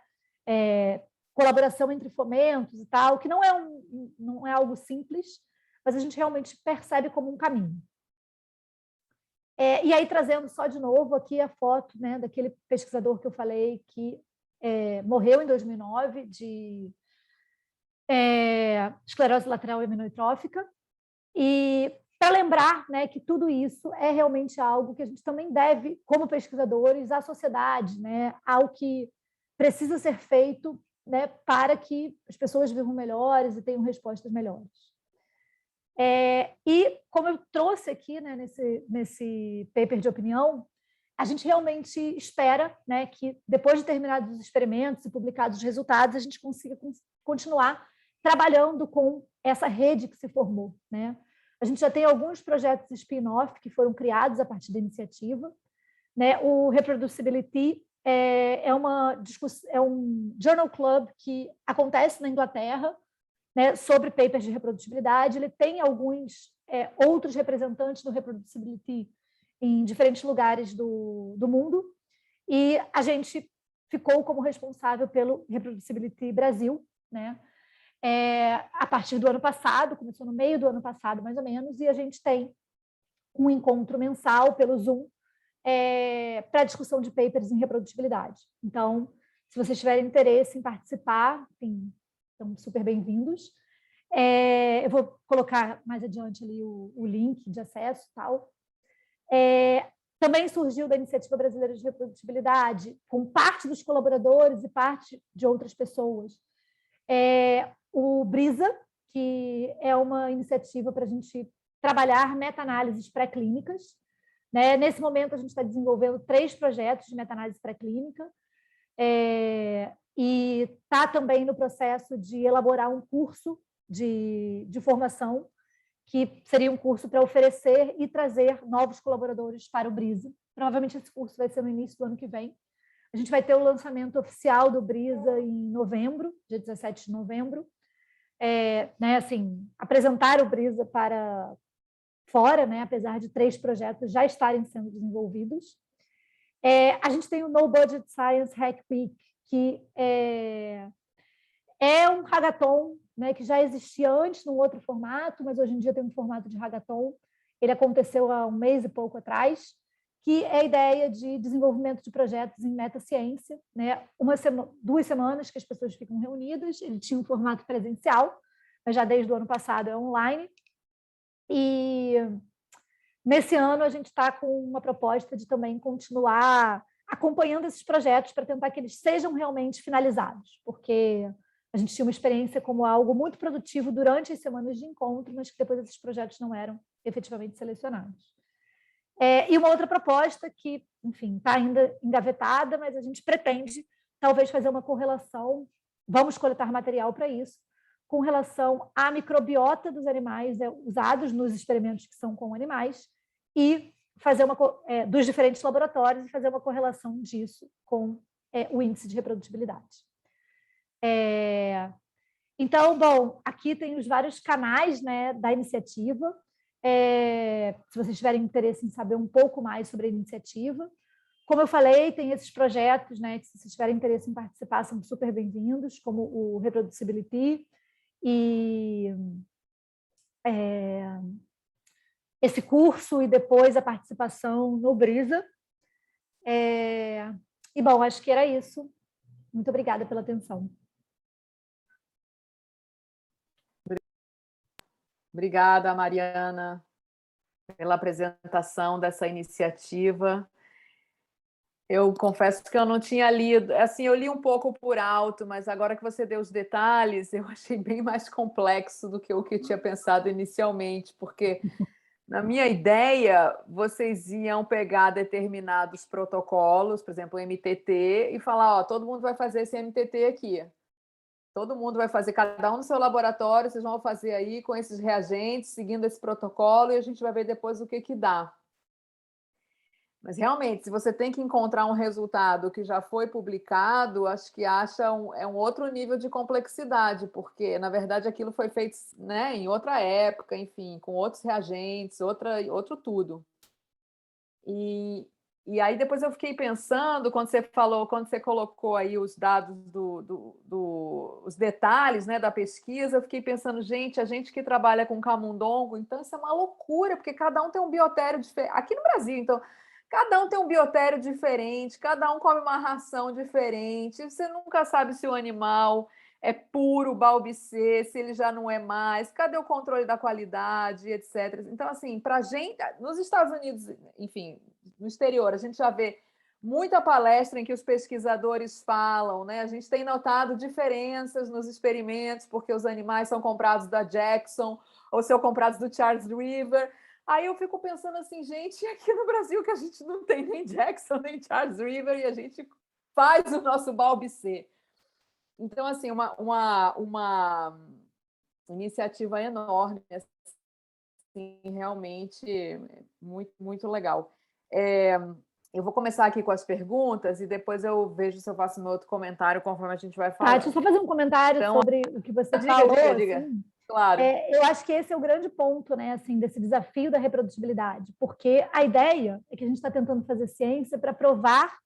B: colaboração entre fomentos e tal, que não é algo simples, mas a gente realmente percebe como um caminho. E aí, trazendo só de novo aqui a foto, né, daquele pesquisador que eu falei que morreu em 2009 de esclerose lateral amiotrófica, e para lembrar, né, que tudo isso é realmente algo que a gente também deve, como pesquisadores, à sociedade, né, ao que precisa ser feito, né, para que as pessoas vivam melhores e tenham respostas melhores. E como eu trouxe aqui, né, nesse paper de opinião, a gente realmente espera, né, que depois de terminados os experimentos e publicados os resultados, a gente consiga continuar trabalhando com essa rede que se formou, né? A gente já tem alguns projetos spin-off que foram criados a partir da iniciativa, né? O Reproducibility é um journal club que acontece na Inglaterra, né, sobre papers de reprodutibilidade. Ele tem alguns outros representantes do Reproducibility em diferentes lugares do mundo, e a gente ficou como responsável pelo Reproducibility Brasil, né? A partir do ano passado, começou no meio do ano passado, mais ou menos, e a gente tem um encontro mensal pelo Zoom para discussão de papers em reprodutibilidade. Então, se vocês tiverem interesse em participar, enfim, estão super bem-vindos. Eu vou colocar mais adiante ali o link de acesso e tal. Também surgiu da Iniciativa Brasileira de Reprodutibilidade, com parte dos colaboradores e parte de outras pessoas, o BRISA, que é uma iniciativa para a gente trabalhar meta-análises pré-clínicas, né? Nesse momento, a gente está desenvolvendo 3 projetos de meta-análise pré-clínica, e está também no processo de elaborar um curso de formação, que seria um curso para oferecer e trazer novos colaboradores para o BRISA. Provavelmente esse curso vai ser no início do ano que vem. A gente vai ter o lançamento oficial do BRISA em novembro, dia 17 de novembro. Né, assim, apresentar o BRISA para fora, né, apesar de 3 projetos já estarem sendo desenvolvidos. A gente tem o No Budget Science Hack Week, que é um hackathon, né, que já existia antes num outro formato, mas hoje em dia tem um formato de hackathon. Ele aconteceu há um mês e pouco atrás, que é a ideia de desenvolvimento de projetos em metaciência, né? 2 semanas que as pessoas ficam reunidas. Ele tinha um formato presencial, mas já desde o ano passado é online. E nesse ano a gente está com uma proposta de também continuar acompanhando esses projetos para tentar que eles sejam realmente finalizados, porque a gente tinha uma experiência como algo muito produtivo durante as semanas de encontro, mas que depois esses projetos não eram efetivamente selecionados. E uma outra proposta que, enfim, está ainda engavetada, mas a gente pretende talvez fazer uma correlação, vamos coletar material para isso, com relação à microbiota dos animais usados nos experimentos que são com animais e fazer dos diferentes laboratórios e fazer uma correlação disso com o índice de reprodutibilidade. Então, bom, aqui tem os vários canais, né, da iniciativa. Se vocês tiverem interesse em saber um pouco mais sobre a iniciativa. Como eu falei, tem esses projetos, né, que se vocês tiverem interesse em participar, são super bem-vindos, como o Reproducibility e esse curso e depois a participação no Brisa. E, bom, acho que era isso. Muito obrigada pela atenção.
A: Obrigada, Mariana, pela apresentação dessa iniciativa. Eu confesso que eu não tinha lido, assim, eu li um pouco por alto, mas agora que você deu os detalhes, eu achei bem mais complexo do que o que eu tinha pensado inicialmente, porque, na minha ideia, vocês iam pegar determinados protocolos, por exemplo, o MTT, e falar, ó, todo mundo vai fazer esse MTT aqui. Todo mundo vai fazer, cada um no seu laboratório, vocês vão fazer aí com esses reagentes, seguindo esse protocolo, e a gente vai ver depois o que dá. Mas, realmente, se você tem que encontrar um resultado que já foi publicado, acho que é um outro nível de complexidade, porque, na verdade, aquilo foi feito, né, em outra época, enfim, com outros reagentes, outro tudo. E aí depois eu fiquei pensando, quando você colocou aí os dados os detalhes, né, da pesquisa, eu fiquei pensando, a gente que trabalha com camundongo, então isso é uma loucura, porque cada um tem um biotério diferente. Aqui no Brasil, então, cada um tem um biotério diferente, cada um come uma ração diferente, você nunca sabe se o animal é puro Balbicê, se ele já não é mais, cadê o controle da qualidade, etc. Então, assim, para a gente, nos Estados Unidos, enfim, no exterior, a gente já vê muita palestra em que os pesquisadores falam, né? A gente tem notado diferenças nos experimentos, porque os animais são comprados da Jackson ou são comprados do Charles River. Aí eu fico pensando assim, gente, aqui no Brasil que a gente não tem nem Jackson, nem Charles River, e a gente faz o nosso Balbicê. Então, assim, uma iniciativa enorme, assim, realmente muito, muito legal. Eu vou começar aqui com as perguntas e depois eu vejo se eu faço meu outro comentário conforme a gente vai falando.
B: Deixa eu só fazer um comentário sobre o que você falou.
A: Diga.
B: Assim,
A: claro.
B: Eu acho que esse é o grande ponto, né, assim, desse desafio da reprodutibilidade, porque a ideia é que a gente está tentando fazer ciência para provar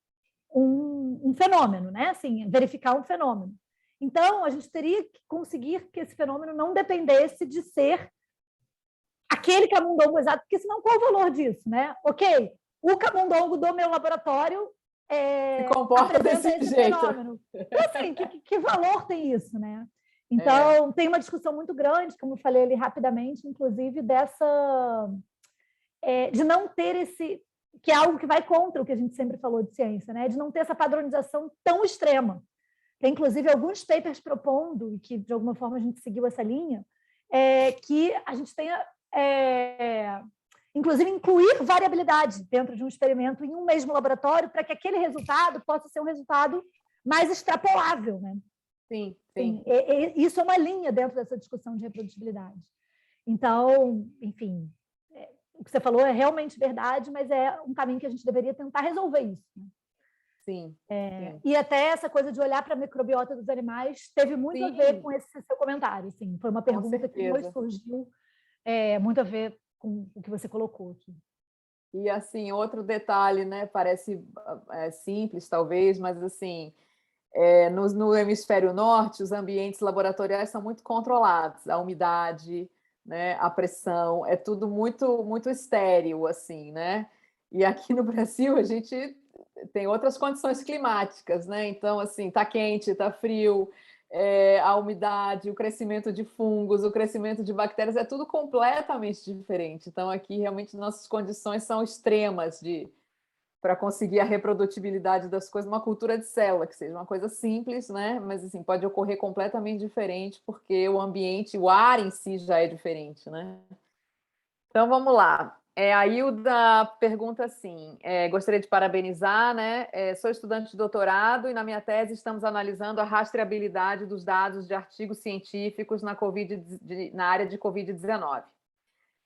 B: um fenômeno, né? Assim, verificar um fenômeno. Então, a gente teria que conseguir que esse fenômeno não dependesse de ser aquele camundongo exato, porque senão qual o valor disso, né? Ok, o camundongo do meu laboratório
A: se comporta desse jeito.
B: Fenômeno. Então, assim, que valor tem isso, né? Então, tem uma discussão muito grande, como eu falei ali rapidamente, inclusive, de não ter esse, que é algo que vai contra o que a gente sempre falou de ciência, né? De não ter essa padronização tão extrema. Tem, inclusive, alguns papers propondo, e que, de alguma forma, a gente seguiu essa linha, que a gente tenha, inclusive, incluir variabilidade dentro de um experimento em um mesmo laboratório para que aquele resultado possa ser um resultado mais extrapolável, né?
A: Sim, sim.
B: Isso é uma linha dentro dessa discussão de reprodutibilidade. Então, enfim, o que você falou é realmente verdade, mas é um caminho que a gente deveria tentar resolver isso. Né?
A: Sim, sim.
B: E até essa coisa de olhar para a microbiota dos animais teve muito a ver com esse seu comentário. Assim, foi uma pergunta que hoje surgiu, muito a ver com o que você colocou aqui.
A: E, assim, outro detalhe, né? Parece simples, talvez, mas, assim, no hemisfério norte, os ambientes laboratoriais são muito controlados. A umidade, né, a pressão, é tudo muito, muito estéril, assim, né? E aqui no Brasil a gente tem outras condições climáticas, né? Então, assim, está quente, está frio, a umidade, o crescimento de fungos, o crescimento de bactérias, é tudo completamente diferente. Então, aqui, realmente, nossas condições são extremas para conseguir a reprodutibilidade das coisas, uma cultura de célula, que seja uma coisa simples, né? Mas assim, pode ocorrer completamente diferente, porque o ambiente, o ar em si já é diferente, né? Então vamos lá. A Hilda pergunta assim: gostaria de parabenizar, né? Sou estudante de doutorado e na minha tese estamos analisando a rastreabilidade dos dados de artigos científicos na área de Covid-19.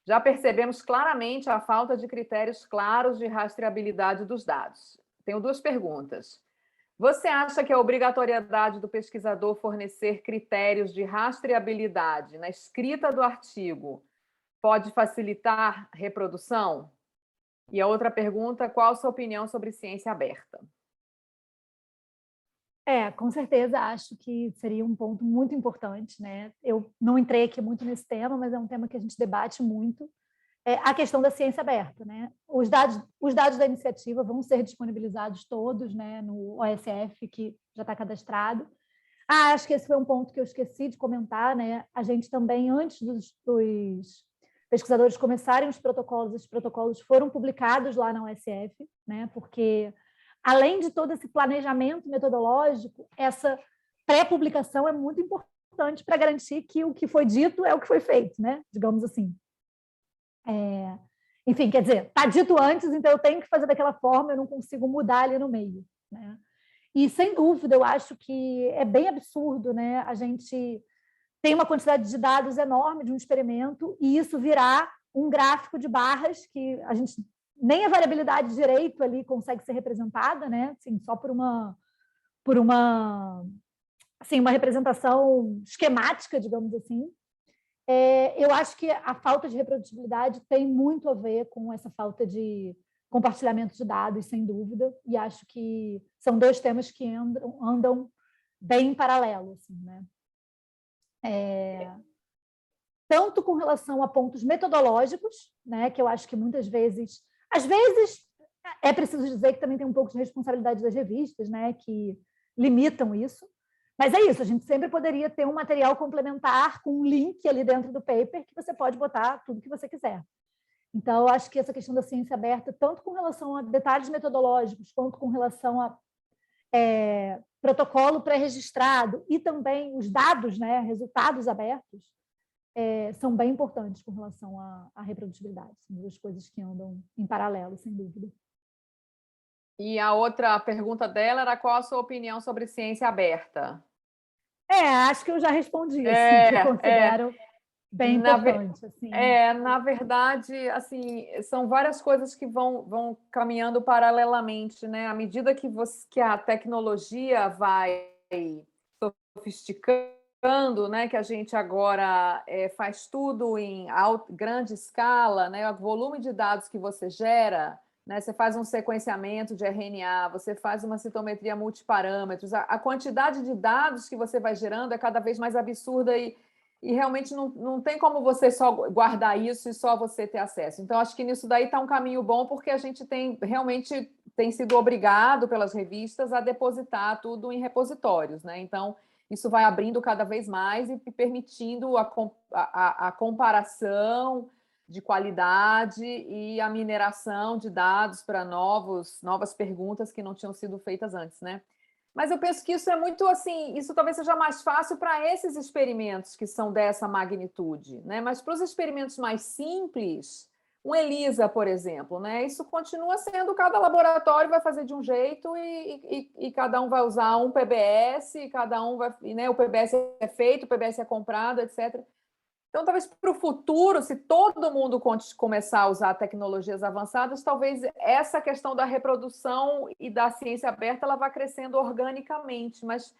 A: Já percebemos claramente a falta de critérios claros de rastreabilidade dos dados. Tenho duas perguntas. Você acha que a obrigatoriedade do pesquisador fornecer critérios de rastreabilidade na escrita do artigo pode facilitar a reprodução? E a outra pergunta, qual a sua opinião sobre ciência aberta?
B: Com certeza acho que seria um ponto muito importante, né? Eu não entrei aqui muito nesse tema, mas é um tema que a gente debate muito. A questão da ciência aberta, né? Os dados da iniciativa vão ser disponibilizados todos, né, no OSF, que já está cadastrado. Acho que esse foi um ponto que eu esqueci de comentar, né? A gente também, antes dos pesquisadores começarem os protocolos, esses protocolos foram publicados lá na USF, né? Porque, além de todo esse planejamento metodológico, essa pré-publicação é muito importante para garantir que o que foi dito é o que foi feito, né? Digamos assim. Enfim, quer dizer, está dito antes, então eu tenho que fazer daquela forma, eu não consigo mudar ali no meio, né? E, sem dúvida, eu acho que é bem absurdo, né? A gente tem uma quantidade de dados enorme de um experimento e isso virar um gráfico de barras que a gente nem a variabilidade direito ali consegue ser representada, né? Assim, só por uma assim, uma representação esquemática, digamos assim. Eu acho que a falta de reprodutibilidade tem muito a ver com essa falta de compartilhamento de dados, sem dúvida, e acho que são dois temas que andam bem em paralelo, assim, né? Tanto com relação a pontos metodológicos, né, que eu acho que muitas vezes, às vezes, é preciso dizer que também tem um pouco de responsabilidade das revistas, né, que limitam isso. Mas é isso, a gente sempre poderia ter um material complementar com um link ali dentro do paper que você pode botar tudo que você quiser. Então, eu acho que essa questão da ciência aberta, tanto com relação a detalhes metodológicos, quanto com relação a protocolo pré-registrado e também os dados, né, resultados abertos, são bem importantes com relação à reprodutibilidade. São duas coisas que andam em paralelo, sem dúvida.
A: E a outra pergunta dela era qual a sua opinião sobre ciência aberta?
B: Acho que eu já respondi, assim, que eu considero bem importante. Assim.
A: Na verdade, assim, são várias coisas que vão caminhando paralelamente, né? À medida que a tecnologia vai sofisticando, né? Que a gente agora faz tudo em grande escala, né? O volume de dados que você gera, né? Você faz um sequenciamento de RNA, você faz uma citometria multiparâmetros, a quantidade de dados que você vai gerando é cada vez mais absurda e realmente não tem como você só guardar isso e só você ter acesso. Então, acho que nisso daí está um caminho bom, porque a gente realmente tem sido obrigado pelas revistas a depositar tudo em repositórios, né? Então, isso vai abrindo cada vez mais e permitindo a comparação de qualidade e a mineração de dados para novas perguntas que não tinham sido feitas antes, né? Mas eu penso que isso é muito assim, isso talvez seja mais fácil para esses experimentos que são dessa magnitude, né? Mas para os experimentos mais simples, um ELISA, por exemplo, né? Isso continua sendo, cada laboratório vai fazer de um jeito e cada um vai usar um PBS, cada um vai, né? O PBS é feito, o PBS é comprado, etc. Então, talvez para o futuro, se todo mundo começar a usar tecnologias avançadas, talvez essa questão da reprodução e da ciência aberta ela vá crescendo organicamente, mas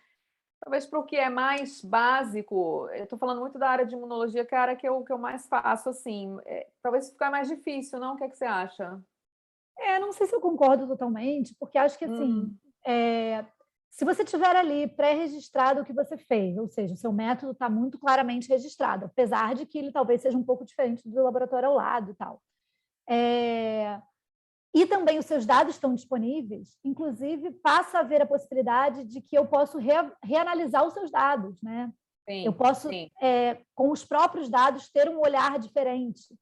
A: talvez para o que é mais básico, eu estou falando muito da área de imunologia, que é a área que eu mais faço, assim, talvez ficar mais difícil, não? O que é que você acha?
B: Não sei se eu concordo totalmente, porque acho que, assim, se você tiver ali pré-registrado o que você fez, ou seja, o seu método está muito claramente registrado, apesar de que ele talvez seja um pouco diferente do laboratório ao lado e tal. E também os seus dados estão disponíveis, inclusive passa a haver a possibilidade de que eu possa reanalisar os seus dados, né? Sim, eu posso, com os próprios dados, ter um olhar diferente.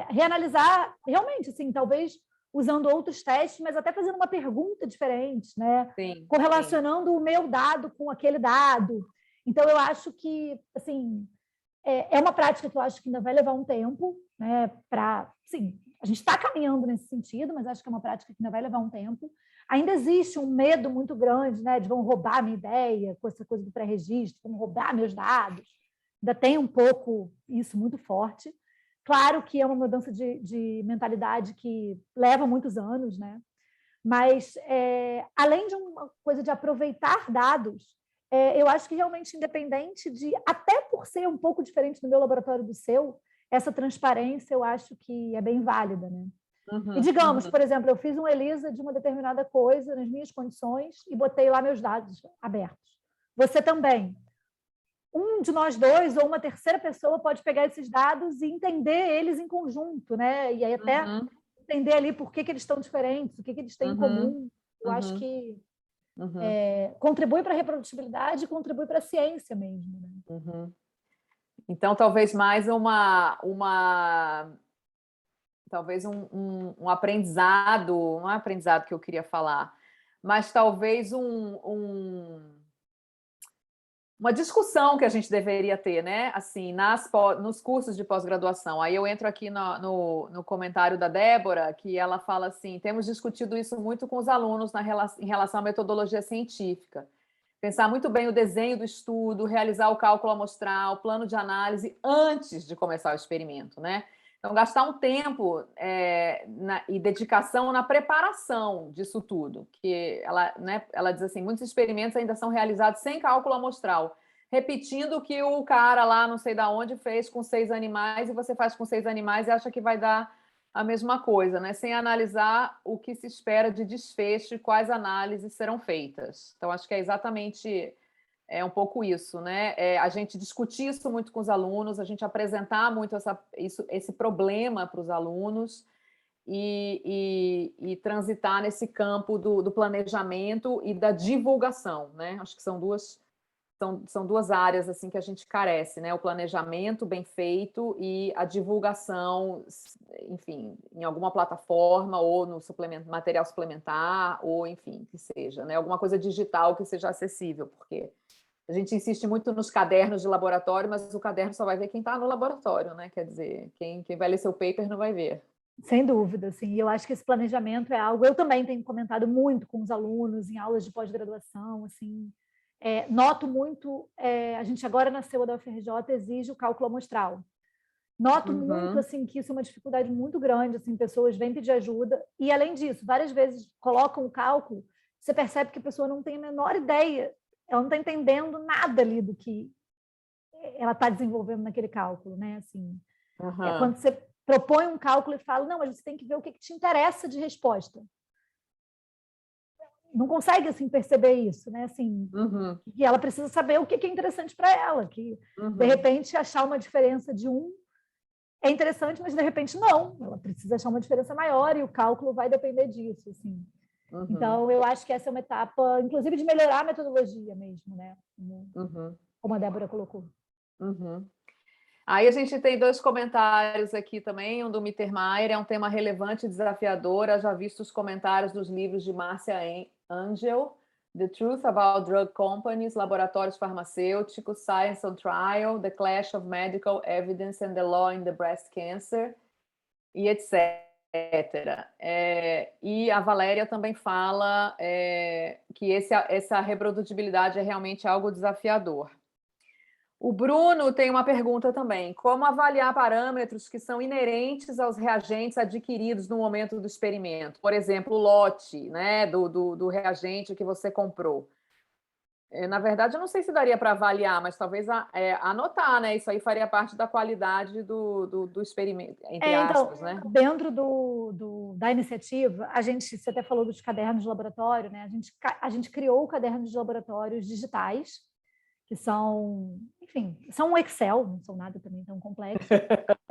B: Reanalisar, realmente, assim, talvez usando outros testes, mas até fazendo uma pergunta diferente, né?
A: Sim,
B: correlacionando o meu dado com aquele dado. Então, eu acho que, assim, é uma prática que eu acho que ainda vai levar um tempo, né? Sim, a gente está caminhando nesse sentido, mas acho que é uma prática que ainda vai levar um tempo. Ainda existe um medo muito grande, né? De vão roubar minha ideia, com essa coisa do pré-registro, vão roubar meus dados. Ainda tem um pouco isso muito forte. Claro que é uma mudança de mentalidade que leva muitos anos, né? Mas, além de uma coisa de aproveitar dados, eu acho que realmente, independente de, até por ser um pouco diferente do meu laboratório do seu, essa transparência eu acho que é bem válida, né? E digamos, por exemplo, eu fiz um ELISA de uma determinada coisa nas minhas condições e botei lá meus dados abertos. Você também. Um de nós dois ou uma terceira pessoa pode pegar esses dados e entender eles em conjunto, né? E aí até entender ali por que eles estão diferentes, o que eles têm em comum. Eu acho que contribui para a reprodutibilidade e contribui para a ciência mesmo. Né?
A: Então, talvez mais talvez um aprendizado, não é aprendizado que eu queria falar, mas talvez uma discussão que a gente deveria ter, né? Assim, nos cursos de pós-graduação. Aí eu entro aqui no comentário da Débora, que ela fala assim: temos discutido isso muito com os alunos em relação à metodologia científica. Pensar muito bem o desenho do estudo, realizar o cálculo amostral, o plano de análise antes de começar o experimento, né? Então, gastar um tempo e dedicação na preparação disso tudo. Que ela diz assim, muitos experimentos ainda são realizados sem cálculo amostral, repetindo o que o cara lá, não sei de onde, fez com 6 animais, e você faz com 6 animais e acha que vai dar a mesma coisa, né? Sem analisar o que se espera de desfecho e quais análises serão feitas. Então, acho que é exatamente um pouco isso, né? A gente discutir isso muito com os alunos, a gente apresentar muito esse problema para os alunos e transitar nesse campo do planejamento e da divulgação, né? Acho que são duas áreas assim que a gente carece, né? O planejamento bem feito e a divulgação, enfim, em alguma plataforma ou no material suplementar ou, enfim, que seja, né? Alguma coisa digital que seja acessível, porque a gente insiste muito nos cadernos de laboratório, mas o caderno só vai ver quem está no laboratório, né? Quer dizer, quem vai ler seu paper não vai ver.
B: Sem dúvida, sim. Eu acho que esse planejamento é algo. Eu também tenho comentado muito com os alunos em aulas de pós-graduação, assim. Noto muito. A gente agora na CEU da UFRJ exige o cálculo amostral. Noto muito assim que isso é uma dificuldade muito grande. Assim, pessoas vêm pedir ajuda e, além disso, várias vezes colocam o cálculo. Você percebe que a pessoa não tem a menor ideia. Ela não está entendendo nada ali do que ela está desenvolvendo naquele cálculo, né? Assim, quando você propõe um cálculo e fala, não, mas você tem que ver o que te interessa de resposta. Não consegue assim perceber isso, né? Assim, e ela precisa saber o que é interessante para ela, que de repente achar uma diferença de é interessante, mas de repente não. Ela precisa achar uma diferença maior e o cálculo vai depender disso, assim. Então, eu acho que essa é uma etapa, inclusive, de melhorar a metodologia mesmo, né? Como a Débora colocou.
A: Aí a gente tem 2 comentários aqui também, um do Mittermeier, é um tema relevante e desafiador, já visto os comentários dos livros de Márcia Angel, The Truth About Drug Companies, Laboratórios Farmacêuticos, Science on Trial, The Clash of Medical Evidence and the Law in the Breast Cancer, e etc. E a Valéria também fala que essa reprodutibilidade é realmente algo desafiador. O Bruno tem uma pergunta também. Como avaliar parâmetros que são inerentes aos reagentes adquiridos no momento do experimento? Por exemplo, o lote, né, do reagente que você comprou. Na verdade, eu não sei se daria para avaliar, mas talvez anotar, né? Isso aí faria parte da qualidade do experimento, entre aspas,
B: então,
A: né?
B: Dentro da iniciativa, você até falou dos cadernos de laboratório, né? A gente criou o caderno de laboratórios digitais, que são, enfim, são um Excel, não são nada também tão complexo,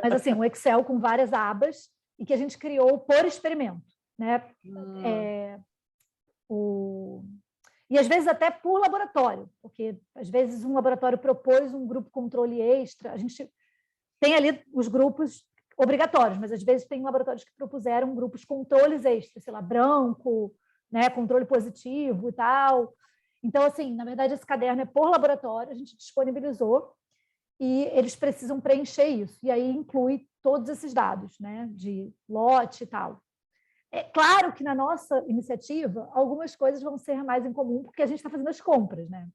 B: mas assim, um Excel com várias abas e que a gente criou por experimento, né? E às vezes até por laboratório, porque às vezes um laboratório propôs um grupo controle extra, a gente tem ali os grupos obrigatórios, mas às vezes tem laboratórios que propuseram grupos controles extras, sei lá, branco, né, controle positivo e tal. Então, assim, na verdade, esse caderno é por laboratório, a gente disponibilizou e eles precisam preencher isso. E aí inclui todos esses dados, né, de lote e tal. É claro que na nossa iniciativa, algumas coisas vão ser mais em comum, porque a gente está fazendo as compras, né?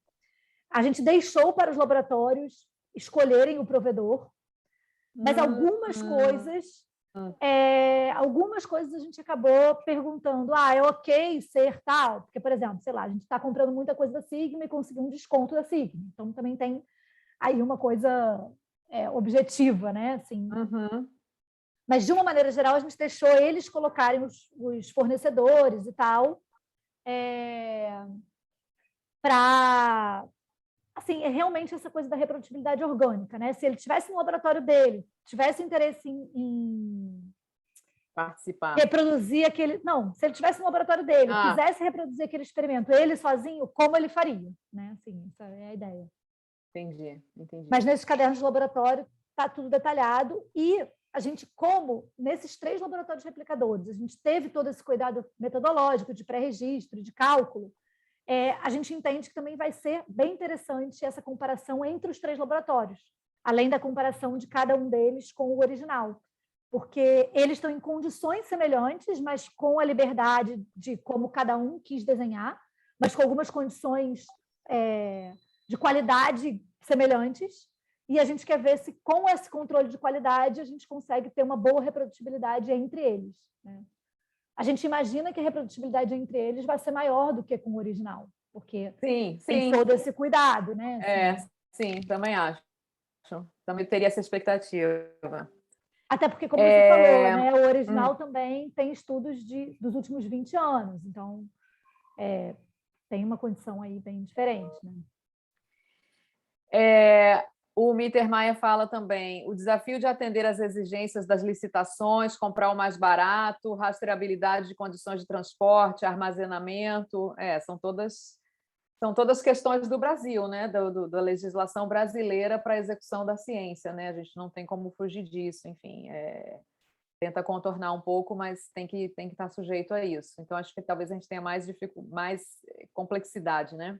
B: A gente deixou para os laboratórios escolherem o provedor, mas algumas coisas a gente acabou perguntando, é ok ser tal? Porque, por exemplo, sei lá, a gente está comprando muita coisa da Sigma e conseguiu um desconto da Sigma. Então, também tem aí uma coisa objetiva, né? Assim, mas, de uma maneira geral, a gente deixou eles colocarem os fornecedores e tal, para... Assim, é realmente essa coisa da reprodutibilidade orgânica, né? Se ele tivesse no laboratório dele, tivesse interesse em
A: participar,
B: reproduzir aquele... Não, se ele tivesse no laboratório dele, quisesse reproduzir aquele experimento, ele sozinho, como ele faria, né? Assim, essa é a ideia.
A: Entendi.
B: Mas nesses cadernos de laboratório está tudo detalhado e a gente, como nesses 3 laboratórios replicadores, a gente teve todo esse cuidado metodológico de pré-registro, de cálculo, a gente entende que também vai ser bem interessante essa comparação entre os 3 laboratórios, além da comparação de cada um deles com o original, porque eles estão em condições semelhantes, mas com a liberdade de como cada um quis desenhar, mas com algumas condições de qualidade semelhantes, e a gente quer ver se, com esse controle de qualidade, a gente consegue ter uma boa reprodutibilidade entre eles, né? A gente imagina que a reprodutibilidade entre eles vai ser maior do que com o original, porque tem todo esse cuidado, né?
A: Sim, também acho. Também teria essa expectativa.
B: Até porque, como você falou, né, o original também tem estudos dos últimos 20 anos, então tem uma condição aí bem diferente, né?
A: O Mittermeier fala também o desafio de atender às exigências das licitações, comprar o mais barato, rastreabilidade de condições de transporte, armazenamento, são todas questões do Brasil, né? Da legislação brasileira para a execução da ciência, né? A gente não tem como fugir disso, enfim, tenta contornar um pouco, mas tem que estar sujeito a isso. Então, acho que talvez a gente tenha mais complexidade, né?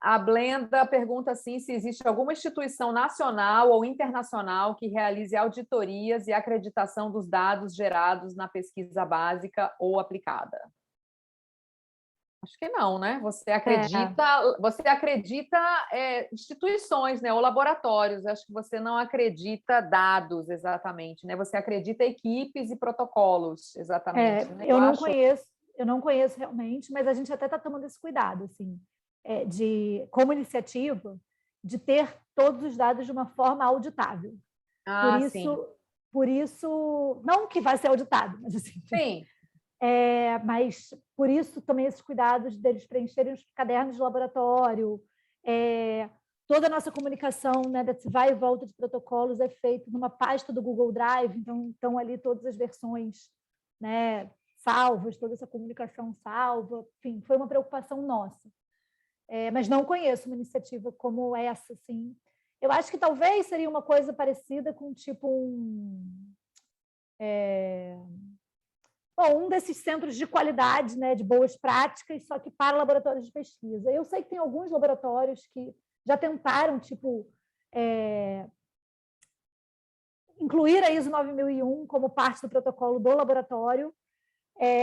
A: A Blenda pergunta assim, se existe alguma instituição nacional ou internacional que realize auditorias e acreditação dos dados gerados na pesquisa básica ou aplicada. Acho que não, né? Você acredita instituições, né? Ou laboratórios. Acho que você não acredita dados exatamente, né? Você acredita equipes e protocolos, exatamente. Né?
B: Eu não conheço realmente, mas a gente até está tomando esse cuidado, assim. Como iniciativa, de ter todos os dados de uma forma auditável. Por isso, não que vai ser auditado, mas assim.
A: Sim.
B: Mas por isso também esses cuidados deles preencherem os cadernos de laboratório, toda a nossa comunicação, né, desse vai e volta de protocolos é feito numa pasta do Google Drive, então estão ali todas as versões, né, salvas, toda essa comunicação salva, enfim, foi uma preocupação nossa. Mas não conheço uma iniciativa como essa, assim. Eu acho que talvez seria uma coisa parecida com tipo um desses centros de qualidade, né, de boas práticas, só que para laboratórios de pesquisa. Eu sei que tem alguns laboratórios que já tentaram tipo incluir a ISO 9001 como parte do protocolo do laboratório.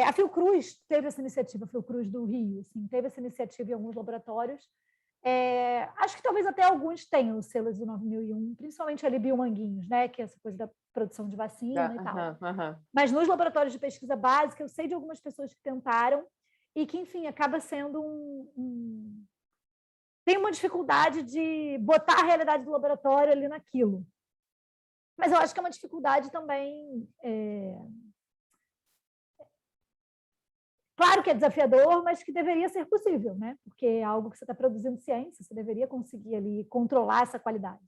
B: A Fiocruz teve essa iniciativa, a Fiocruz do Rio, assim, teve essa iniciativa em alguns laboratórios. Acho que talvez até alguns tenham o selo ISO 9001, principalmente ali Biomanguinhos, né, que é essa coisa da produção de vacina e tal. Mas nos laboratórios de pesquisa básica, eu sei de algumas pessoas que tentaram e que, enfim, acaba sendo tem uma dificuldade de botar a realidade do laboratório ali naquilo. Mas eu acho que é uma dificuldade também... Claro que é desafiador, mas que deveria ser possível, né? Porque é algo que você está produzindo ciência, você deveria conseguir ali controlar essa qualidade.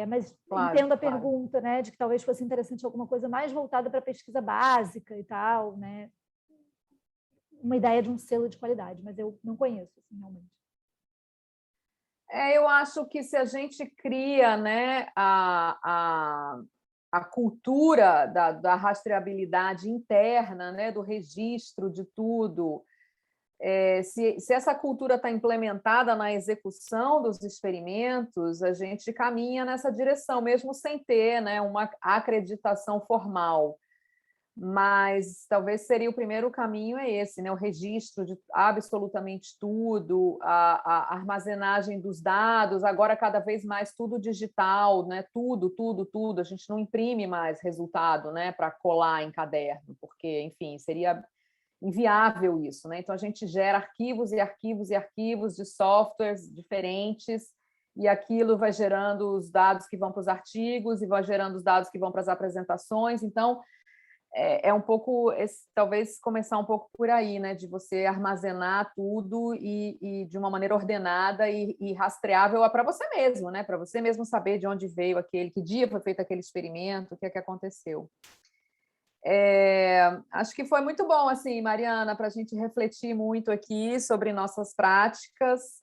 B: Mas entendo a pergunta, né, de que talvez fosse interessante alguma coisa mais voltada para a pesquisa básica e tal, né? Uma ideia de um selo de qualidade, mas eu não conheço, assim, realmente.
A: Eu acho que se a gente cria, né, a cultura da rastreabilidade interna, né, do registro de tudo, se essa cultura está implementada na execução dos experimentos, a gente caminha nessa direção, mesmo sem ter, né, uma acreditação formal. Mas talvez seria o primeiro caminho é esse, né? O registro de absolutamente tudo, a armazenagem dos dados, agora cada vez mais tudo digital, né? Tudo. A gente não imprime mais resultado, né? Para colar em caderno, porque, enfim, seria inviável isso, né? Então a gente gera arquivos e arquivos e arquivos de softwares diferentes e aquilo vai gerando os dados que vão para os artigos e vai gerando os dados que vão para as apresentações. Então é um pouco, talvez começar um pouco por aí, né? De você armazenar tudo e de uma maneira ordenada e rastreável para você mesmo, né? Para você mesmo saber de onde veio que dia foi feito aquele experimento, o que é que aconteceu. Acho que foi muito bom, assim, Mariana, para a gente refletir muito aqui sobre nossas práticas,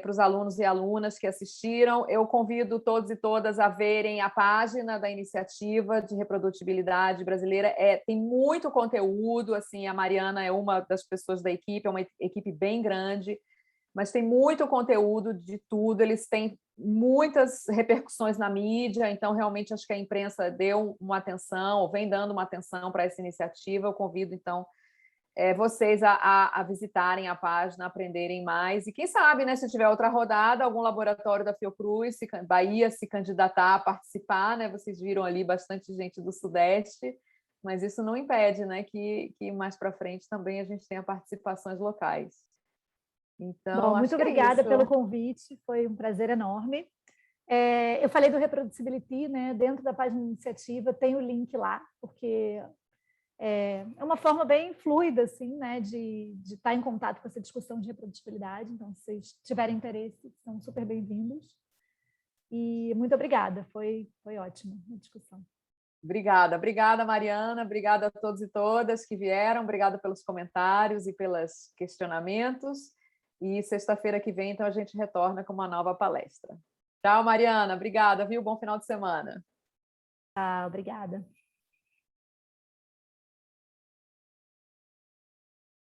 A: para os alunos e alunas que assistiram. Eu convido todos e todas a verem a página da Iniciativa de Reprodutibilidade Brasileira. Tem muito conteúdo, assim, a Mariana é uma das pessoas da equipe, é uma equipe bem grande, mas tem muito conteúdo de tudo, eles têm muitas repercussões na mídia, então realmente acho que a imprensa deu uma atenção, ou vem dando uma atenção para essa iniciativa. Eu convido, então, vocês a visitarem a página, aprenderem mais, e quem sabe, né, se tiver outra rodada, algum laboratório da Fiocruz, Bahia, se candidatar a participar, né? Vocês viram ali bastante gente do Sudeste, mas isso não impede, né, que mais para frente também a gente tenha participações locais. Então,
B: bom, muito obrigada pelo convite, foi um prazer enorme. Eu falei do Reproducibility, né? Dentro da página da iniciativa tem o link lá, porque é uma forma bem fluida, assim, né, de estar em contato com essa discussão de reprodutibilidade. Então, se vocês tiverem interesse, são super bem-vindos. E muito obrigada, foi ótima a discussão.
A: Obrigada, Mariana, obrigada a todos e todas que vieram, obrigada pelos comentários e pelos questionamentos. E sexta-feira que vem, então, a gente retorna com uma nova palestra. Tchau, Mariana, obrigada, viu? Bom final de semana.
B: Obrigada.